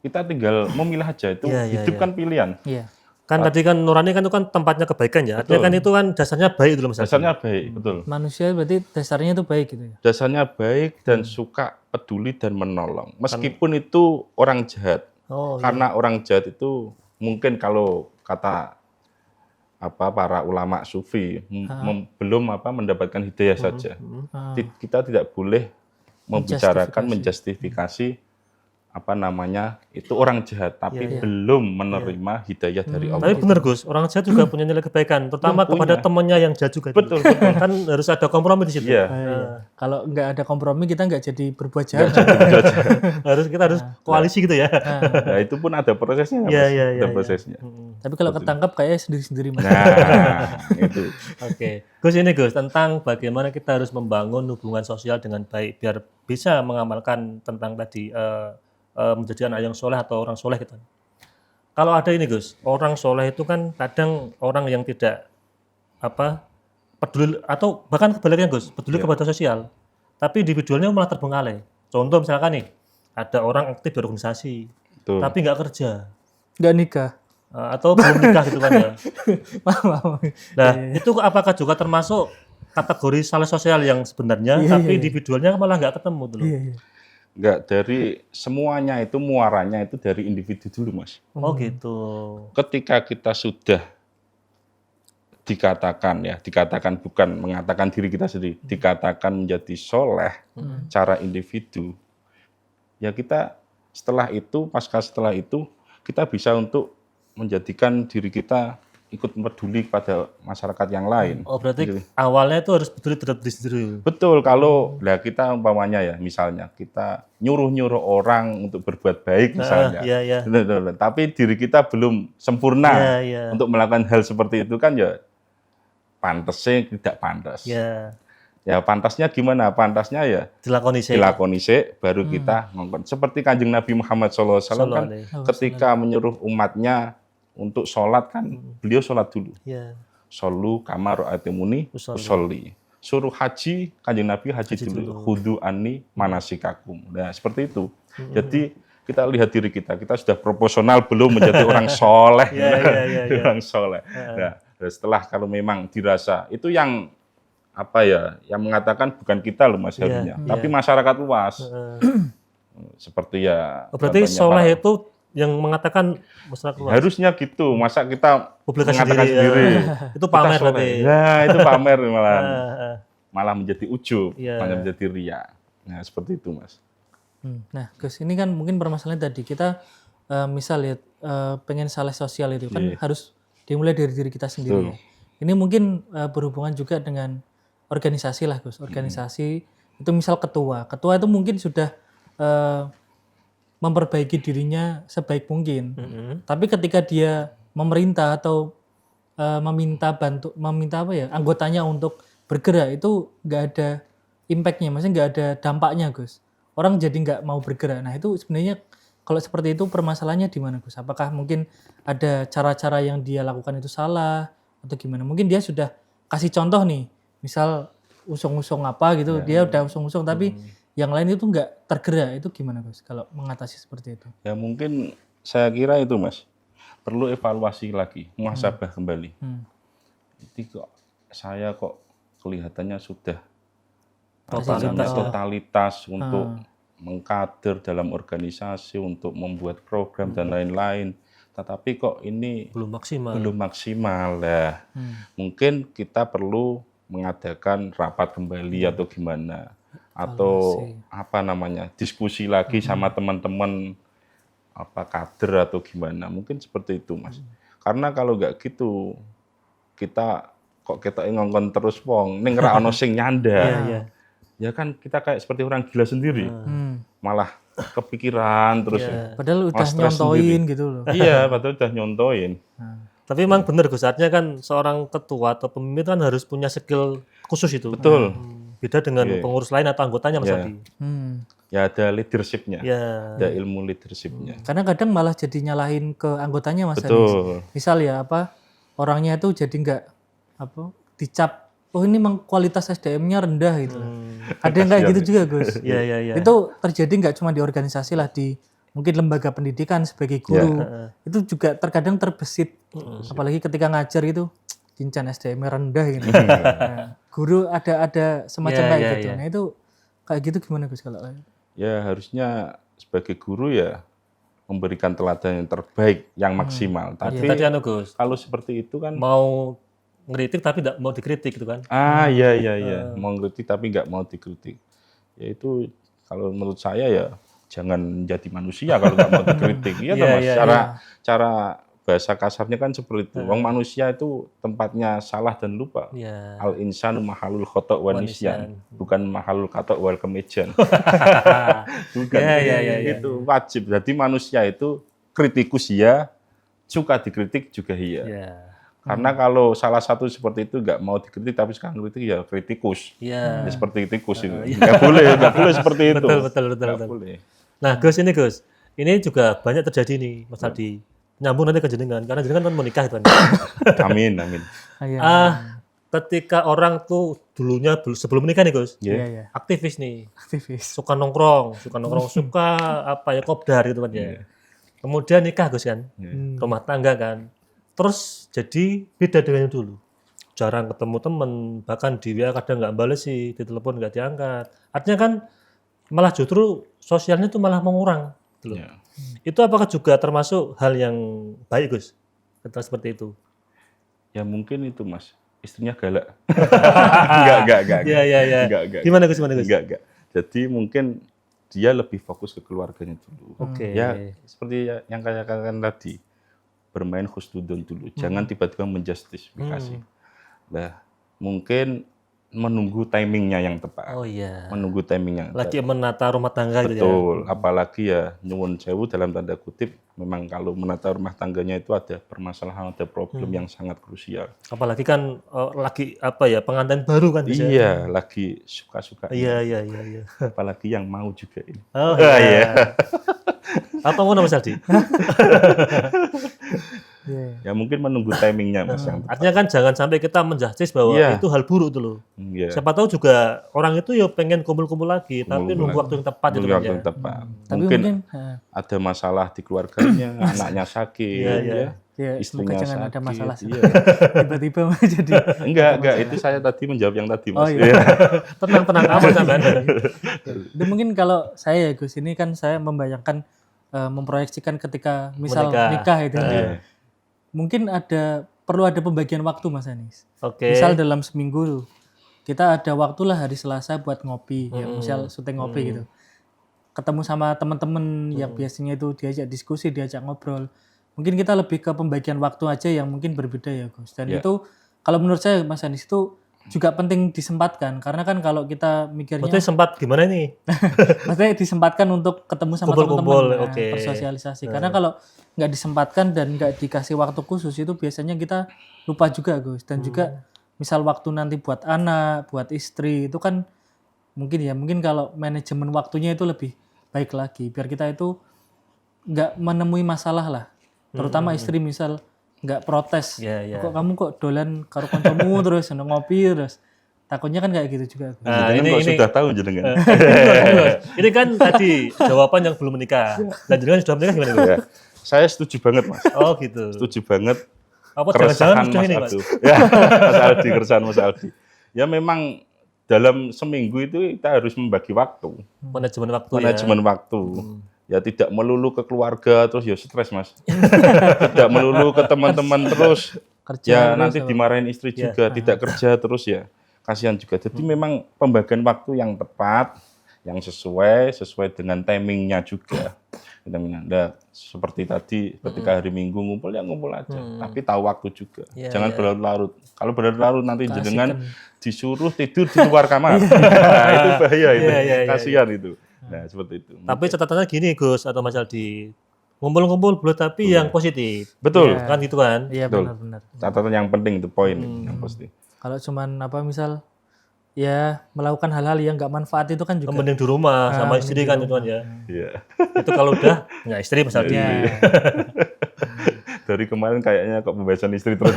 Kita tinggal memilah aja itu Iya, hidup kan pilihan. Iya. Kan tadi kan nurani kan itu kan tempatnya kebaikan ya. Artinya kan itu kan dasarnya baik dulu Mas Aldi. Dasarnya baik, betul. Manusia berarti dasarnya itu baik gitu ya. Dasarnya baik dan suka peduli dan menolong. Meskipun itu orang jahat. Oh, Karena orang jahat itu mungkin kalau kata para ulama sufi belum mendapatkan hidayah saja. Kita tidak boleh membicarakan menjustifikasi itu orang jahat tapi belum menerima hidayah dari Allah. Tapi benar Gus, orang jahat juga punya nilai kebaikan, terutama kepada temannya yang jahat juga. Betul. Kan harus ada kompromi di situ. Iya. Kalau nggak ada kompromi kita nggak jadi berbuat jahat. Kita harus koalisi gitu ya. Nah, itu pun ada prosesnya. Mas. Iya. Ada prosesnya. Tapi kalau ketangkap kayaknya sendiri-sendiri Mas. Nah, itu. Oke. Gus ini Gus tentang bagaimana kita harus membangun hubungan sosial dengan baik biar bisa mengamalkan tentang tadi menjadi anak yang soleh atau orang soleh gitu. Kalau ada ini Gus, orang soleh itu kan kadang orang yang tidak peduli atau bahkan kebaliknya Gus, peduli kepada sosial, tapi individualnya malah terbengkalai. Contoh misalkan nih, ada orang aktif di organisasi, Betul. tapi nggak kerja, Nggak nikah. atau belum nikah gitu kan ya. Maaf. Nah, itu apakah juga termasuk kategori saleh sosial yang sebenarnya, tapi individualnya malah nggak ketemu dulu. Iya. Enggak, dari semuanya itu muaranya itu dari individu dulu Mas. Oh gitu. Ketika kita sudah dikatakan bukan mengatakan diri kita sendiri, dikatakan menjadi soleh cara individu, ya kita setelah itu kita bisa untuk menjadikan diri kita ikut peduli pada masyarakat yang lain. Oh berarti awalnya itu harus peduli terhadap diri sendiri. Betul, kalau kita umpamanya ya misalnya kita nyuruh orang untuk berbuat baik misalnya. Iya. Betul. Tapi diri kita belum sempurna untuk melakukan hal seperti itu kan ya pantasnya tidak pantas. Iya. Ya pantasnya gimana? Pantasnya ya dilakoni sih baru kita ngomong. Seperti Kanjeng Nabi Muhammad SAW kan ketika menyuruh umatnya untuk sholat kan beliau sholat dulu. Iya. Sholu kama ra'aitumuni usolli. Suruh haji, Kanjeng Nabi haji dulu. Khudu anni manasikakum. Nah, seperti itu. Jadi kita lihat diri kita sudah proporsional belum menjadi orang soleh. Orang soleh. Nah, setelah kalau memang dirasa itu yang yang mengatakan bukan kita loh Mas harusnya, tapi masyarakat luas. Seperti ya. Berarti soleh itu yang mengatakan masyarakat luas. Harusnya gitu, masa kita publikasi mengatakan sendiri. Itu pamer berarti. Ya, itu pamer malahan. malah menjadi ujub, Iya. malah menjadi riya. Nah, seperti itu, Mas. Nah, Gus, ini kan mungkin permasalahan tadi kita misal ya pengen saleh sosial itu kan harus dimulai dari diri kita sendiri. Ya. Ini mungkin berhubungan juga dengan organisasi lah, Gus. Organisasi itu misal ketua itu mungkin sudah memperbaiki dirinya sebaik mungkin. Tapi ketika dia memerintah atau meminta apa ya anggotanya untuk bergerak itu nggak ada impactnya, maksudnya nggak ada dampaknya, Gus. Orang jadi nggak mau bergerak. Nah itu sebenarnya kalau seperti itu permasalahannya di mana, Gus? Apakah mungkin ada cara-cara yang dia lakukan itu salah atau gimana? Mungkin dia sudah kasih contoh nih, misal usung-usung apa gitu, dia udah usung-usung tapi yang lain itu nggak tergerak, itu gimana, Gus? Kalau mengatasi seperti itu? Ya mungkin saya kira itu, Mas, perlu evaluasi lagi, muhasabah kembali. Jadi saya kok kelihatannya sudah totalitas untuk mengkader dalam organisasi, untuk membuat program dan lain-lain. Tetapi kok ini belum maksimal lah. Mungkin kita perlu mengadakan rapat kembali atau gimana, atau diskusi lagi sama teman-teman kader atau gimana, mungkin seperti itu, Mas. Karena kalau nggak gitu kita ngongkon terus wong ning ra ono sing nyanda. Ya kan kita kayak seperti orang gila sendiri. Malah kepikiran terus. Padahal udah nyontoin gitu loh. Iya, padahal udah nyontoin. Tapi memang benar, Gus, artinya kan seorang ketua atau pemimpin kan harus punya skill khusus itu. Betul. Beda dengan pengurus lain atau anggotanya, Mas Adi. Ya ada leadership-nya, Ya. ada ilmu leadership-nya. Karena kadang malah jadi nyalahin ke anggotanya, Mas Adi. Betul. Misal ya orangnya itu jadi nggak dicap, oh ini memang kualitas SDM-nya rendah gitu. Ada yang kayak gitu juga, Gus. Iya. Itu terjadi nggak cuma di organisasi lah, di mungkin lembaga pendidikan sebagai guru. Itu juga terkadang terbesit. Apalagi ketika ngajar itu, cincang SDM-nya rendah gitu. Nah, guru ada semacam kayak gitu. Nah itu kayak gitu gimana, Gus, kalau? Ya harusnya sebagai guru ya memberikan teladan yang terbaik, yang maksimal. Tapi Tadi Gus, kalau seperti itu kan mau ngeritik tapi tidak mau dikritik gitu kan? Iya. Mau ngeritik tapi nggak mau dikritik. Ya itu kalau menurut saya ya jangan jadi manusia kalau nggak mau dikritik. Iya, Mas. Cara bahasa kasarnya kan seperti itu. Wong manusia itu tempatnya salah dan lupa. Al insanu mahalul khata' wa nisyan, bukan mahalul khata' wal kemejan. Bukan. Itu wajib. Jadi manusia itu kritikus ya, suka dikritik juga iya. Karena kalau salah satu seperti itu nggak mau dikritik tapi sekarang kritik ya kritikus. Ya seperti tikus itu. Nggak boleh seperti itu. Betul. Boleh. Nah, Gus, ini juga banyak terjadi nih, Mas Adi. Nyambung nanti ke jenengan, karena jenengan kan mau nikah itu kan. Amin. Ketika orang tuh dulunya sebelum menikah nih, Gus, aktivis nih, suka nongkrong, suka kopdar gitu kan ya. Kemudian nikah, Gus kan, rumah tangga kan. Terus jadi beda dengan yang dulu. Jarang ketemu temen, bahkan di WA kadang nggak bales sih, di telepon nggak diangkat. Artinya kan malah justru sosialnya tuh malah mengurang. Gitu. Itu apakah juga termasuk hal yang baik, Gus? Ketika seperti itu? Ya mungkin itu, Mas. Istrinya galak. Enggak. Iya. Gimana, Gus? Enggak. Jadi mungkin dia lebih fokus ke keluarganya dulu. Ya seperti yang saya katakan tadi. Bermain husnudon dulu, jangan tiba-tiba menjustifikasi. Nah, mungkin menunggu timingnya yang tepat. Menunggu timing yang tepat. Lagi menata rumah tangga gitu ya. Betul, apalagi ya nyuwun sewu dalam tanda kutip, memang kalau menata rumah tangganya itu ada permasalahan, ada problem yang sangat krusial. Apalagi kan lagi pengantin baru kan bisa. Iya, lagi suka-suka. Iya. Apalagi yang mau juga ini. Iya. Apa mau Mas Aldi? Ya mungkin menunggu timingnya, Mas. Artinya kan jangan sampai kita menjudge bahwa itu hal buruk tuh loh. Siapa tahu juga orang itu ya pengen kumpul-kumpul lagi, tapi nunggu waktu yang tepat itu kan ya. Mungkin ada masalah di keluarganya, anaknya sakit, istrinya jangan sakit. ada masalah. Tiba-tiba jadi. Enggak. Itu saya tadi menjawab yang tadi, Mas. Tenang aman sampean. Dan mungkin kalau saya, Gus, ini kan saya membayangkan memproyeksikan ketika misal nikah itu. Mungkin perlu ada pembagian waktu, Mas Anis. Misal dalam seminggu kita ada waktu lah hari Selasa buat ngopi, ya misal syuting ngopi gitu. Ketemu sama teman-teman yang biasanya itu diajak diskusi, diajak ngobrol. Mungkin kita lebih ke pembagian waktu aja yang mungkin berbeda ya Gus. Dan itu kalau menurut saya Mas Anis itu juga penting disempatkan, karena kan kalau kita mikirnya Maksudnya sempat gimana nih? maksudnya disempatkan untuk ketemu sama Kumpul-kumpul, teman-teman, oke. bersosialisasi. Karena kalau nggak disempatkan dan nggak dikasih waktu khusus itu biasanya kita lupa juga Gus. Dan juga misal waktu nanti buat anak, buat istri itu kan mungkin kalau manajemen waktunya itu lebih baik lagi biar kita itu nggak menemui masalah lah. Terutama istri misal nggak protes, kok kamu kok dolan karo kancamu terus ngopi terus, takutnya kan kayak gitu juga. Nah, Jenengan kok sudah tahu jenengan. Ini kan tadi jawaban yang belum menikah. Dan jenengan sudah menikah gimana Gus? Ya, saya setuju banget Mas. Oh gitu. Setuju banget. Apa jangan-jangan Keresahan sudah Mas ini Mas? Aldi. Ya, Mas Aldi, keresahan Mas Aldi. Ya memang dalam seminggu itu kita harus membagi waktu. Manajemen waktu Manajemen waktu. Ya tidak melulu ke keluarga terus ya stres Mas. Tidak melulu ke teman-teman terus. Kerja Ya terus nanti apa? dimarahin istri juga, tidak kerja terus ya. Kasihan juga. Jadi memang pembagian waktu yang tepat, yang sesuai dengan timingnya juga. Nah, seperti tadi ketika hari Minggu ngumpul ya ngumpul aja, tapi tahu waktu juga. Jangan berlarut-larut. Kalau berlarut-larut nanti jenengan disuruh tidur di luar kamar. Nah, itu bahaya itu. Kasihan itu. Nah, seperti itu. Tapi catatannya gini Gus atau Mas Aldi, ngumpul-ngumpul boleh tapi yang positif. Betul. Kan gitu kan? Iya Betul. benar-benar. Catatan yang penting itu poin yang pasti. Kalau cuman misal ya melakukan hal-hal yang nggak manfaat itu kan juga Mending di rumah sama istri kan itu kan ya. Iya. Itu kalau udah nggak istri Mas Aldi. Dari kemarin kayaknya kok pembahasan istri terus.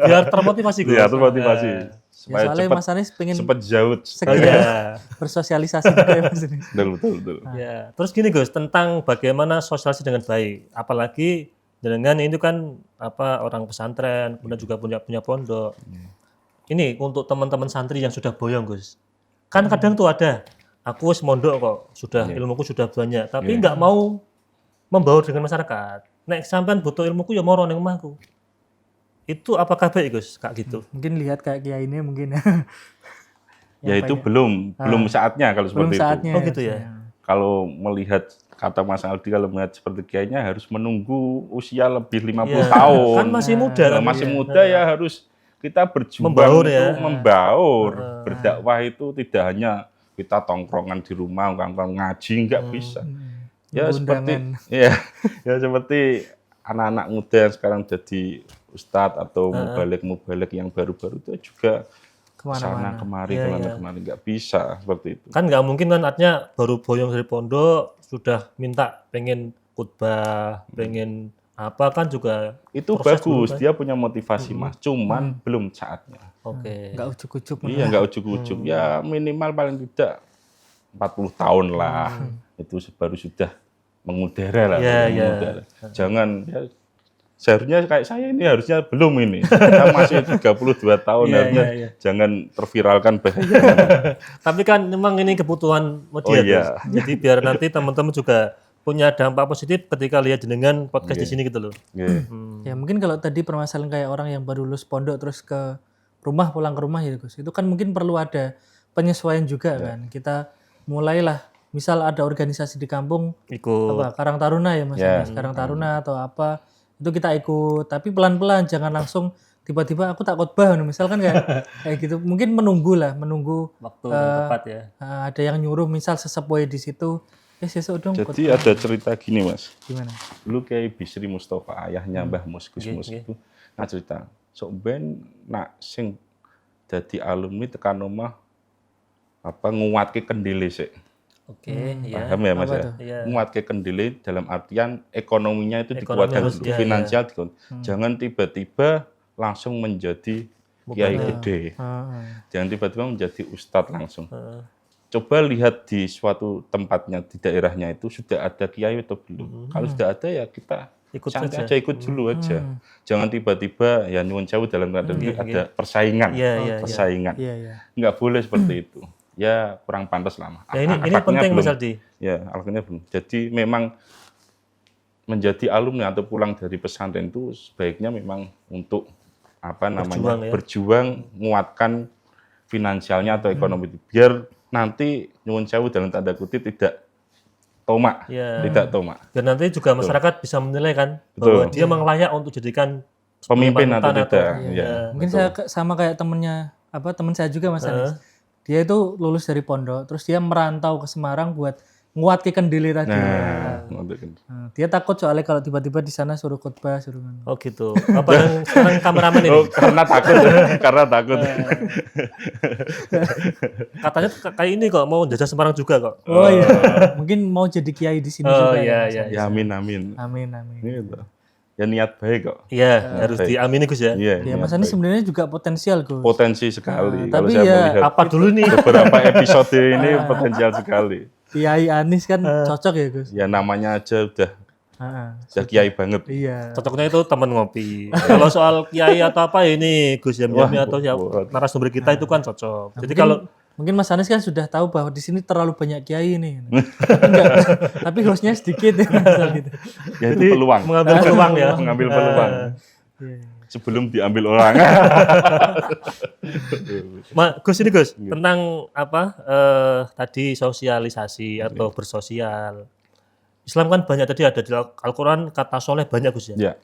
Biar termotivasi Gus. Iya, termotivasi. ya, Supaya soalnya cepat Mas Anies pengen cepat jauh. segera bersosialisasi juga ya Mas Anies. Betul. Ya, terus gini Gus, tentang bagaimana sosialisasi dengan baik. Apalagi dengan itu kan orang pesantren, kemudian juga punya pondok. Ini untuk teman-teman santri yang sudah boyong Gus. Kan kadang tuh ada, aku wis mondok kok, sudah ilmuku sudah banyak, tapi nggak mau membaur dengan masyarakat. Nek sampean butuh ilmuku ya moro ning omahku. Itu apakah baik Gus, Kak gitu? Mungkin lihat kayak kiai ini mungkin ya. Ya itu belum saatnya kalau Belum seperti saatnya. itu. Oh gitu ya. Kalau melihat kata Mas Aldi kalau melihat seperti kayaknya harus menunggu usia lebih 50 Iya. tahun. Kan masih muda Nah, kan? masih muda ya harus kita berjuang Membaur itu ya. membaur. Berdakwah itu tidak hanya kita tongkrongan di rumah, ngaji nggak bisa. Ya seperti ya seperti anak-anak muda yang sekarang jadi ustadz atau mubalek yang baru-baru itu juga sana kemari nggak bisa seperti itu. Kan nggak mungkin kan artinya baru boyong dari pondok sudah minta pengen khutbah, pengen apa kan juga Itu bagus, dia punya motivasi Mas, cuman belum saatnya. Oke. Nggak ujuk-ujuk. Iya, nggak ujuk-ujuk. Ya minimal paling tidak 40 tahun lah. Itu baru sudah mengudara lah. Mengudara. Jangan ya, seharusnya kayak saya ini harusnya belum ini. Saya masih 32 tahun harusnya jangan terviralkan bahaya. Tapi kan memang ini kebutuhan media. Gus. Jadi biar nanti teman-teman juga punya dampak positif ketika lihat jenengan podcast di sini gitu loh. Ya mungkin kalau tadi permasalahan kayak orang yang baru lulus pondok terus ke rumah, pulang ke rumah ya Gus. Itu kan mungkin perlu ada penyesuaian juga kan. Kita mulailah misal ada organisasi di kampung Ikut. Karang Taruna ya Mas, Karang Taruna atau apa itu kita ikut, tapi pelan-pelan jangan langsung tiba-tiba aku tak khotbah misalkan kayak gitu. Mungkin menunggu Waktu yang tepat ya. Ada yang nyuruh misal sesepuh di situ. Sesuk dong. Jadi ada cerita gini Mas. Gimana? Dulu kayak Bisri Mustafa ayahnya Mbah Mus Gus Mus itu cerita, sok ben nak sing dadi alumni tekan omah nguatke kendile sik. Oke, ya. Paham ya Mas ya? Nguatke kendile dalam artian ekonominya itu dikuatkan dulu, finansial dikuatkan. Jangan tiba-tiba langsung menjadi kiai gede. Jangan tiba-tiba menjadi ustadz langsung. Coba lihat di suatu tempatnya, di daerahnya itu sudah ada kiai atau belum. Kalau sudah ada ya kita santai aja ikut dulu aja. Jangan tiba-tiba ya nyuwun sewu dalam keadaan ada persaingan. Persaingan. Nggak boleh seperti itu. Ya kurang pantas lah. Ya, ini penting Mas Aldi. Ya, alaknya belum. Jadi memang menjadi alumni atau pulang dari pesantren itu sebaiknya memang untuk berjuang menguatkan finansialnya atau ekonomi itu biar nanti nyuwun sewu dalam tanda kutip tidak tomak, tidak tomak. Dan nanti juga masyarakat bisa menilai kan bahwa dia memang layak untuk jadikan pemimpin atau tidak. Mungkin saya sama kayak teman saya juga Mas Anis. Dia itu lulus dari pondok, terus dia merantau ke Semarang buat nguatkan diri tadi. Dia takut soalnya kalau tiba-tiba di sana suruh khotbah, suruh. Oh gitu. Apa yang sekarang kameramen ini? Oh, karena takut. Katanya kayak ini kok mau jajah Semarang juga kok. Oh iya. Mungkin mau jadi kiai di sini juga. Iya. Ya amin. Gitu. Ya niat baik kok. Iya, harus diamini Gus ya. Ya Mas Anies sebenarnya juga potensial Gus. Potensi sekali. Tapi ya apa dulu nih? Beberapa episode ini potensial sekali. Kiai Anies kan cocok ya Gus. Ya namanya aja udah kiai banget. Iya. Cocoknya itu teman ngopi. Kalau soal kiai atau apa ini Gus Yami atau narasumber kita itu kan cocok. Jadi kalau mungkin Mas Anies kan sudah tahu bahwa di sini terlalu banyak kiai nih. Tapi hostnya sedikit ya. Gitu. Ya itu peluang. Mengambil peluang ya. Mengambil peluang. Sebelum diambil orang. Gus ini Gus, tentang apa tadi sosialisasi atau bersosial. Islam kan banyak tadi ada di Al-Quran kata soleh banyak Gus ya.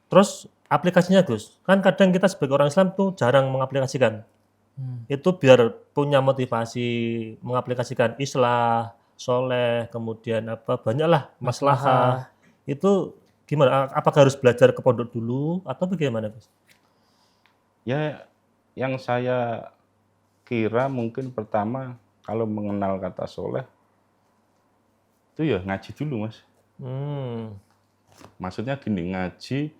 Terus aplikasinya Gus, kan kadang kita sebagai orang Islam tuh jarang mengaplikasikan. Itu biar punya motivasi mengaplikasikan islah, soleh, kemudian apa banyaklah maslahah. Itu gimana? Apakah harus belajar ke pondok dulu atau bagaimana Gus? Ya, yang saya kira mungkin pertama kalau mengenal kata soleh itu ya ngaji dulu Mas. Maksudnya gini, ngaji.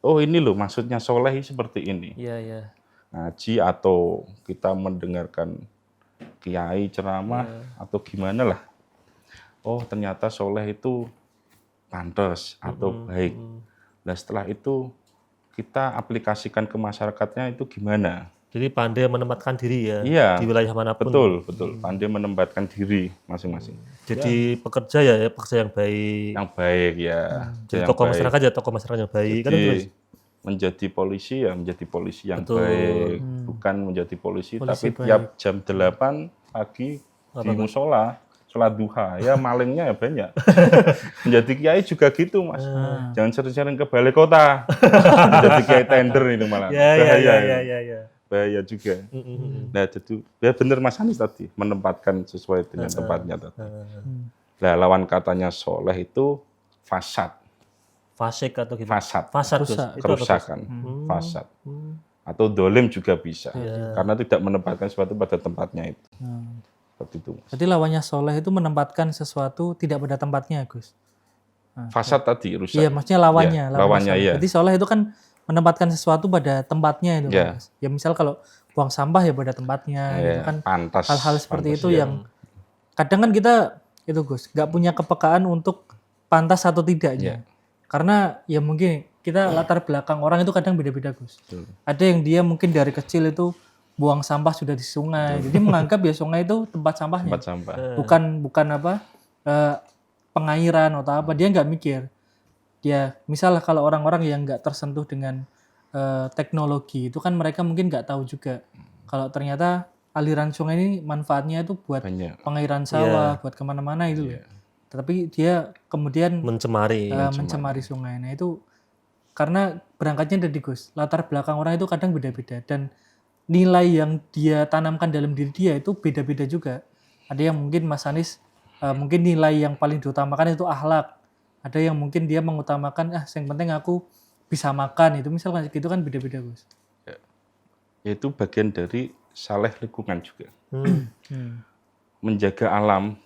Oh ini loh maksudnya soleh seperti ini. Iya. Ngaji atau kita mendengarkan kiai ceramah atau gimana lah. Oh ternyata soleh itu pantas atau baik. Nah setelah itu kita aplikasikan ke masyarakatnya itu gimana? Jadi pandai menempatkan diri ya di wilayah manapun. Betul. Pandai menempatkan diri masing-masing. Jadi pekerja ya pekerja yang baik. Yang baik ya. Jadi tokoh masyarakat ya tokoh masyarakat yang baik. Jadi menjadi polisi ya menjadi polisi yang baik. Bukan menjadi polisi tapi baik. Tiap jam 8 pagi di musola sholat duha ya malingnya ya banyak. Menjadi kiai juga gitu Mas. Jangan sering-sering ke balai kota. Menjadi kiai tender itu malah. Ya. Bahaya juga. Nah itu ya benar Mas Anies tadi menempatkan sesuai dengan tempatnya tadi. Nah lawan katanya soleh itu fasad. Fasik atau gimana? Fasad kerusakan. Fasad. Atau dolim juga bisa. Karena tidak menempatkan sesuatu pada tempatnya itu. Seperti itu. Jadi lawannya soleh itu menempatkan sesuatu tidak pada tempatnya Gus. Fasad tadi rusak. Iya maksudnya lawannya. Iya. Jadi soleh itu kan menempatkan sesuatu pada tempatnya itu Mas. Ya misal kalau buang sampah ya pada tempatnya gitu kan. Pantas, hal-hal seperti itu yang kadang kan kita itu Gus nggak punya kepekaan untuk pantas atau tidaknya. Karena ya mungkin kita latar belakang orang itu kadang beda-beda Gus. Ada yang dia mungkin dari kecil itu buang sampah sudah di sungai. Jadi menganggap ya sungai itu tempat sampahnya. Tempat sampah. Bukan apa pengairan atau apa. Dia nggak mikir. Ya misalnya kalau orang-orang yang nggak tersentuh dengan teknologi itu kan mereka mungkin nggak tahu juga kalau ternyata aliran sungai ini manfaatnya itu buat pengairan sawah, buat kemana-mana itu. Tapi dia kemudian mencemari sungai. Nah itu karena berangkatnya dari Gus. Latar belakang orang itu kadang beda-beda dan nilai yang dia tanamkan dalam diri dia itu beda-beda juga. Ada yang mungkin Mas Anies mungkin nilai yang paling diutamakan itu akhlak. Ada yang mungkin dia mengutamakan yang penting aku bisa makan itu misalkan gitu kan beda-beda Gus. Ya, itu bagian dari saleh lingkungan juga. Menjaga alam,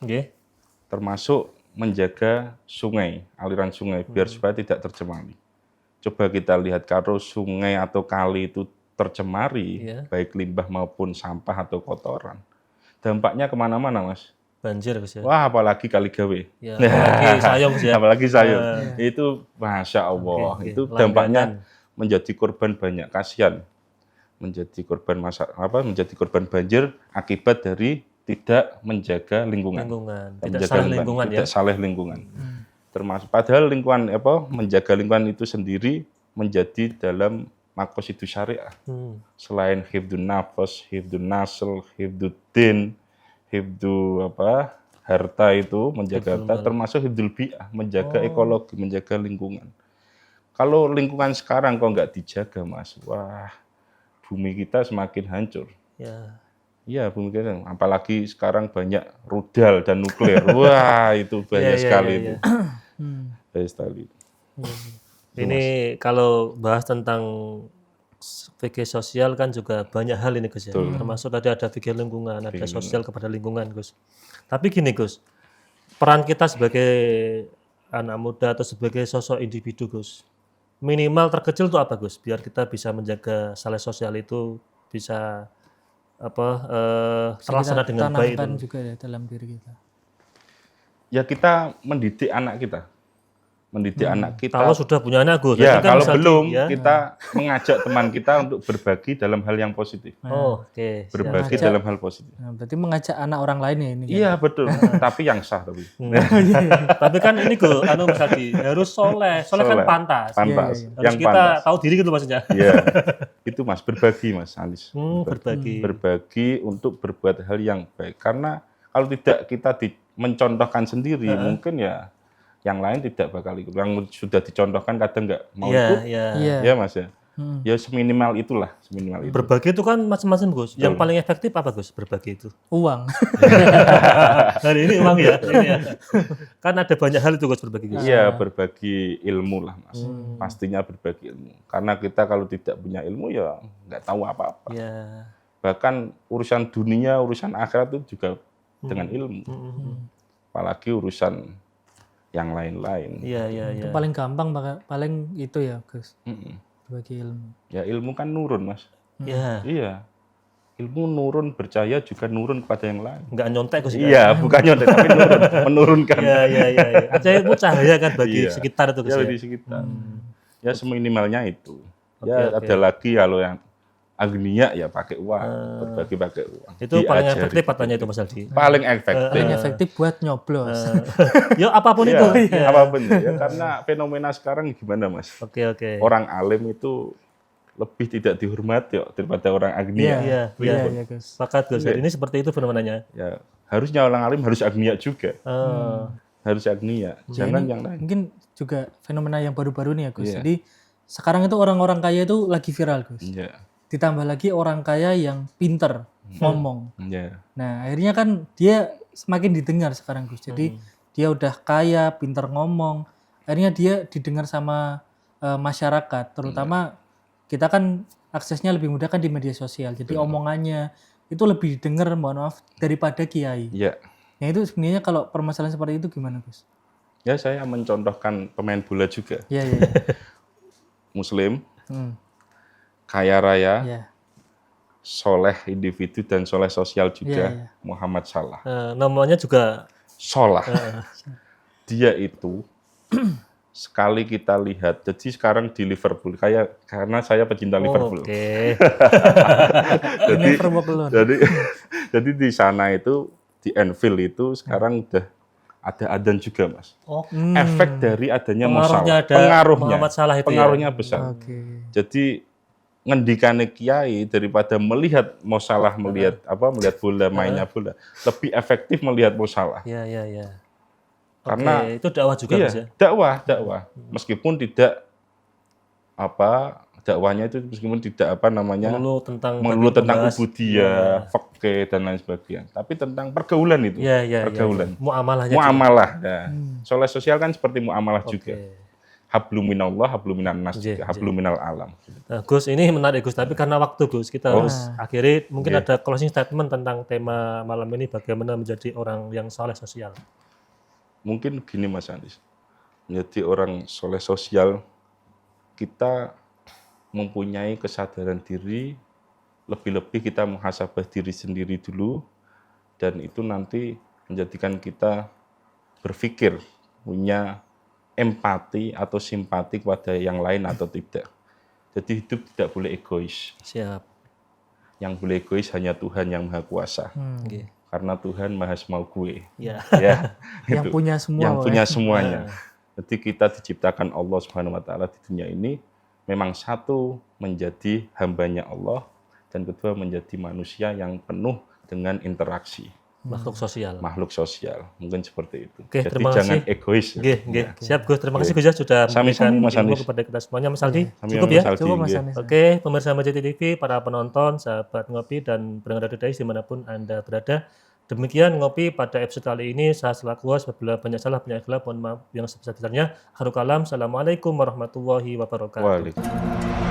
termasuk menjaga sungai, aliran sungai biar supaya tidak tercemari. Coba kita lihat kalau sungai atau kali itu tercemari, baik limbah maupun sampah atau kotoran, dampaknya kemana-mana Mas. Banjir Gus ya. Wah apalagi kali gawe. Ya, apalagi sayong sih ya. Apalagi sayong. Itu Masya Allah. Itu dampaknya menjadi korban banyak. Kasihan. Menjadi korban menjadi korban banjir akibat dari tidak menjaga lingkungan. Tidak saleh lingkungan. Termasuk padahal lingkungan menjaga lingkungan itu sendiri menjadi dalam maqasidus syariah. Hmm. Selain hifdun nafas, hifdun nasl, hifduddin, hifdu harta itu, menjaga Hifdul harta, mal. termasuk hifdul bi'ah, menjaga Oh. ekologi, menjaga lingkungan. Kalau lingkungan sekarang kok nggak dijaga, Mas, wah, bumi kita semakin hancur. Ya. Iya, bumi kita, apalagi sekarang banyak rudal dan nuklir. Wah, itu bahaya Iya, sekali iya, itu. iya. Bahaya sekali. Ini kalau bahas tentang fikih sosial kan juga banyak hal ini Gus ya. Betul. Termasuk tadi ada fikih lingkungan, ada Fikih sosial kepada lingkungan Gus. Tapi gini Gus, peran kita sebagai anak muda atau sebagai sosok individu Gus, minimal terkecil itu apa Gus? Biar kita bisa menjaga salah sosial itu bisa terlaksana dengan baik tanamkan itu. juga ya dalam diri kita. Ya kita mendidik anak kita. Mendidik anak kita. Kalau sudah punya anak Gus, Ya, berarti kan kalau misalnya, belum, ya. kita mengajak teman kita untuk berbagi dalam hal yang positif. Oh, oke. siap. Berbagi Mengajak- dalam hal positif. Nah, berarti mengajak anak orang lain ya ini. kan? Iya, betul. Tapi yang sah tapi. Tapi kan ini Gus, misalnya harus soleh kan Soleh. pantas. Pantas. Iya, iya. Harus Yang kita pantas. tahu diri gitu maksudnya. Iya. Itu Mas, berbagi Mas Alis. Berbagi. Berbagi untuk berbuat hal yang baik. Karena kalau tidak kita mencontohkan sendiri, mungkin ya yang lain tidak bakal ikut. Yang sudah dicontohkan kadang nggak mau Iya, ikut. iya. Iya. Ya Mas ya. Hmm. Ya seminimal itulah, seminimal itu. Berbagi itu kan macam-macam Gus. Yang paling efektif apa Gus berbagi itu? Uang. Hari ini emang ya. Ini ya. Kan ada banyak hal itu Gus berbagi Gus. Iya, berbagi ilmu lah Mas. Pastinya berbagi ilmu. Karena kita kalau tidak punya ilmu ya nggak tahu apa-apa. Iya. Bahkan urusan dunia, urusan akhirat itu juga dengan ilmu. Apalagi urusan yang lain-lain. Iya, iya, iya. Itu paling gampang, paling itu ya Gus. Mm-mm. Bagi ilmu. Ya ilmu kan nurun Mas. Iya. Iya. Ilmu nurun, bercahaya juga nurun kepada yang lain. Enggak nyontek Gus. Iya, bukan nyontek tapi nurun, menurunkan. Iya, iya, iya. Aja itu cahaya kan bagi Iya. sekitar itu Gus. Ya Ya. di sekitar. Ya seminimalnya itu. Oke, Ya oke. ada lagi kalau yang agniya ya pakai uang, berbagi pakai uang. Itu paling Diajari. efektif katanya itu Mas Aldi. Paling efektif. Paling efektif buat nyoblos. Ya apapun Iya, itu. Iya. apapun ya. Karena fenomena sekarang gimana Mas? Oke, oke. Orang alim itu lebih tidak dihormati daripada orang agniya. Iya, Iya, iya. iya Gus. Sepakat Gus. Ini seperti itu fenomenanya. Ya, harusnya orang alim harus agniya juga. Oh. Harus agniya. Ya, Jangan ini yang lain. mungkin juga fenomena yang baru-baru nih ya Gus. Iya. Jadi sekarang itu orang-orang kaya itu lagi viral Gus. Iya. Ditambah lagi orang kaya yang pinter ngomong. Iya. Nah akhirnya kan dia semakin didengar sekarang Gus. Jadi dia udah kaya, pinter ngomong. Akhirnya dia didengar sama masyarakat. Terutama kita kan aksesnya lebih mudah kan di media sosial. Jadi omongannya itu lebih didengar, mohon maaf, daripada kiai. Iya. Nah itu sebenarnya kalau permasalahan seperti itu gimana Gus? Ya saya mencontohkan pemain bola juga. Iya, iya. Muslim, Hmm, kaya raya, iya. soleh individu dan soleh sosial juga. Iya, iya. Muhammad Salah. Namanya juga Sholah. Dia itu sekali kita lihat. Jadi sekarang di Liverpool, karena saya pecinta Liverpool. Oke. Jadi, Never walk alone. jadi di sana itu di Anfield itu sekarang udah ada adzan juga Mas. Oh, Efek dari adanya pengaruhnya musalah, ada Muhammad Salah itu pengaruhnya ya. besar. Oke. Jadi ngendikane kiai daripada melihat musalah, melihat bola, mainnya bola, lebih efektif melihat musalah. Iya, iya, iya. Karena Oke, itu dakwah juga Mas ya. iya, dakwah. Meskipun tidak dakwahnya itu meskipun tidak melulu tentang membahas- ubudiyah, fikih dan lain sebagainya, tapi tentang pergaulan itu. Iya, iya, Pergaulan. iya. Muamalahnya juga. Muamalah. Nah, soleh sosial kan seperti muamalah juga. Oke. Hablum minallah, hablum minan nas, Iya, hablum minal alam. Nah, Gus, ini menarik Gus, tapi karena waktu Gus, kita harus akhiri mungkin ada closing statement tentang tema malam ini bagaimana menjadi orang yang soleh sosial. Mungkin gini Mas Andis, menjadi orang soleh sosial, kita mempunyai kesadaran diri, lebih-lebih kita muhasabah diri sendiri dulu, dan itu nanti menjadikan kita berpikir, punya empati atau simpati kepada yang lain atau tidak. Jadi hidup tidak boleh egois. Siap. Yang boleh egois hanya Tuhan yang Maha Kuasa. Oke. Karena Tuhan Maha Semau gue. Ya. Ya, Yang itu. punya semua. Yang Pak, punya ya. semuanya. Jadi kita diciptakan Allah Subhanahu wa taala di dunia ini memang satu menjadi hambanya Allah, dan kedua menjadi manusia yang penuh dengan interaksi makhluk sosial, mungkin seperti itu. Oke, Jadi terima jangan kasih. egois. Oke, siap Gus. Terima kasih Gus ya sudah memberikan Sami-sami, Mas ilmu Anis. kepada kita semuanya. Mas Aldi, Sami-sami, cukup ya? Mas Aldi, Cukup Mas nggih. Anis. Oke, pemirsa Majid TV, para penonton, sahabat ngopi dan pendengar Radio Dais dimanapun Anda berada. Demikian ngopi pada episode kali ini. Saya selaku host, apabila banyak salah, banyak khilaf, mohon maaf yang sebesar-besarnya. Akhirul kalam, Assalamualaikum warahmatullahi wabarakatuh. Waalaikumsalam.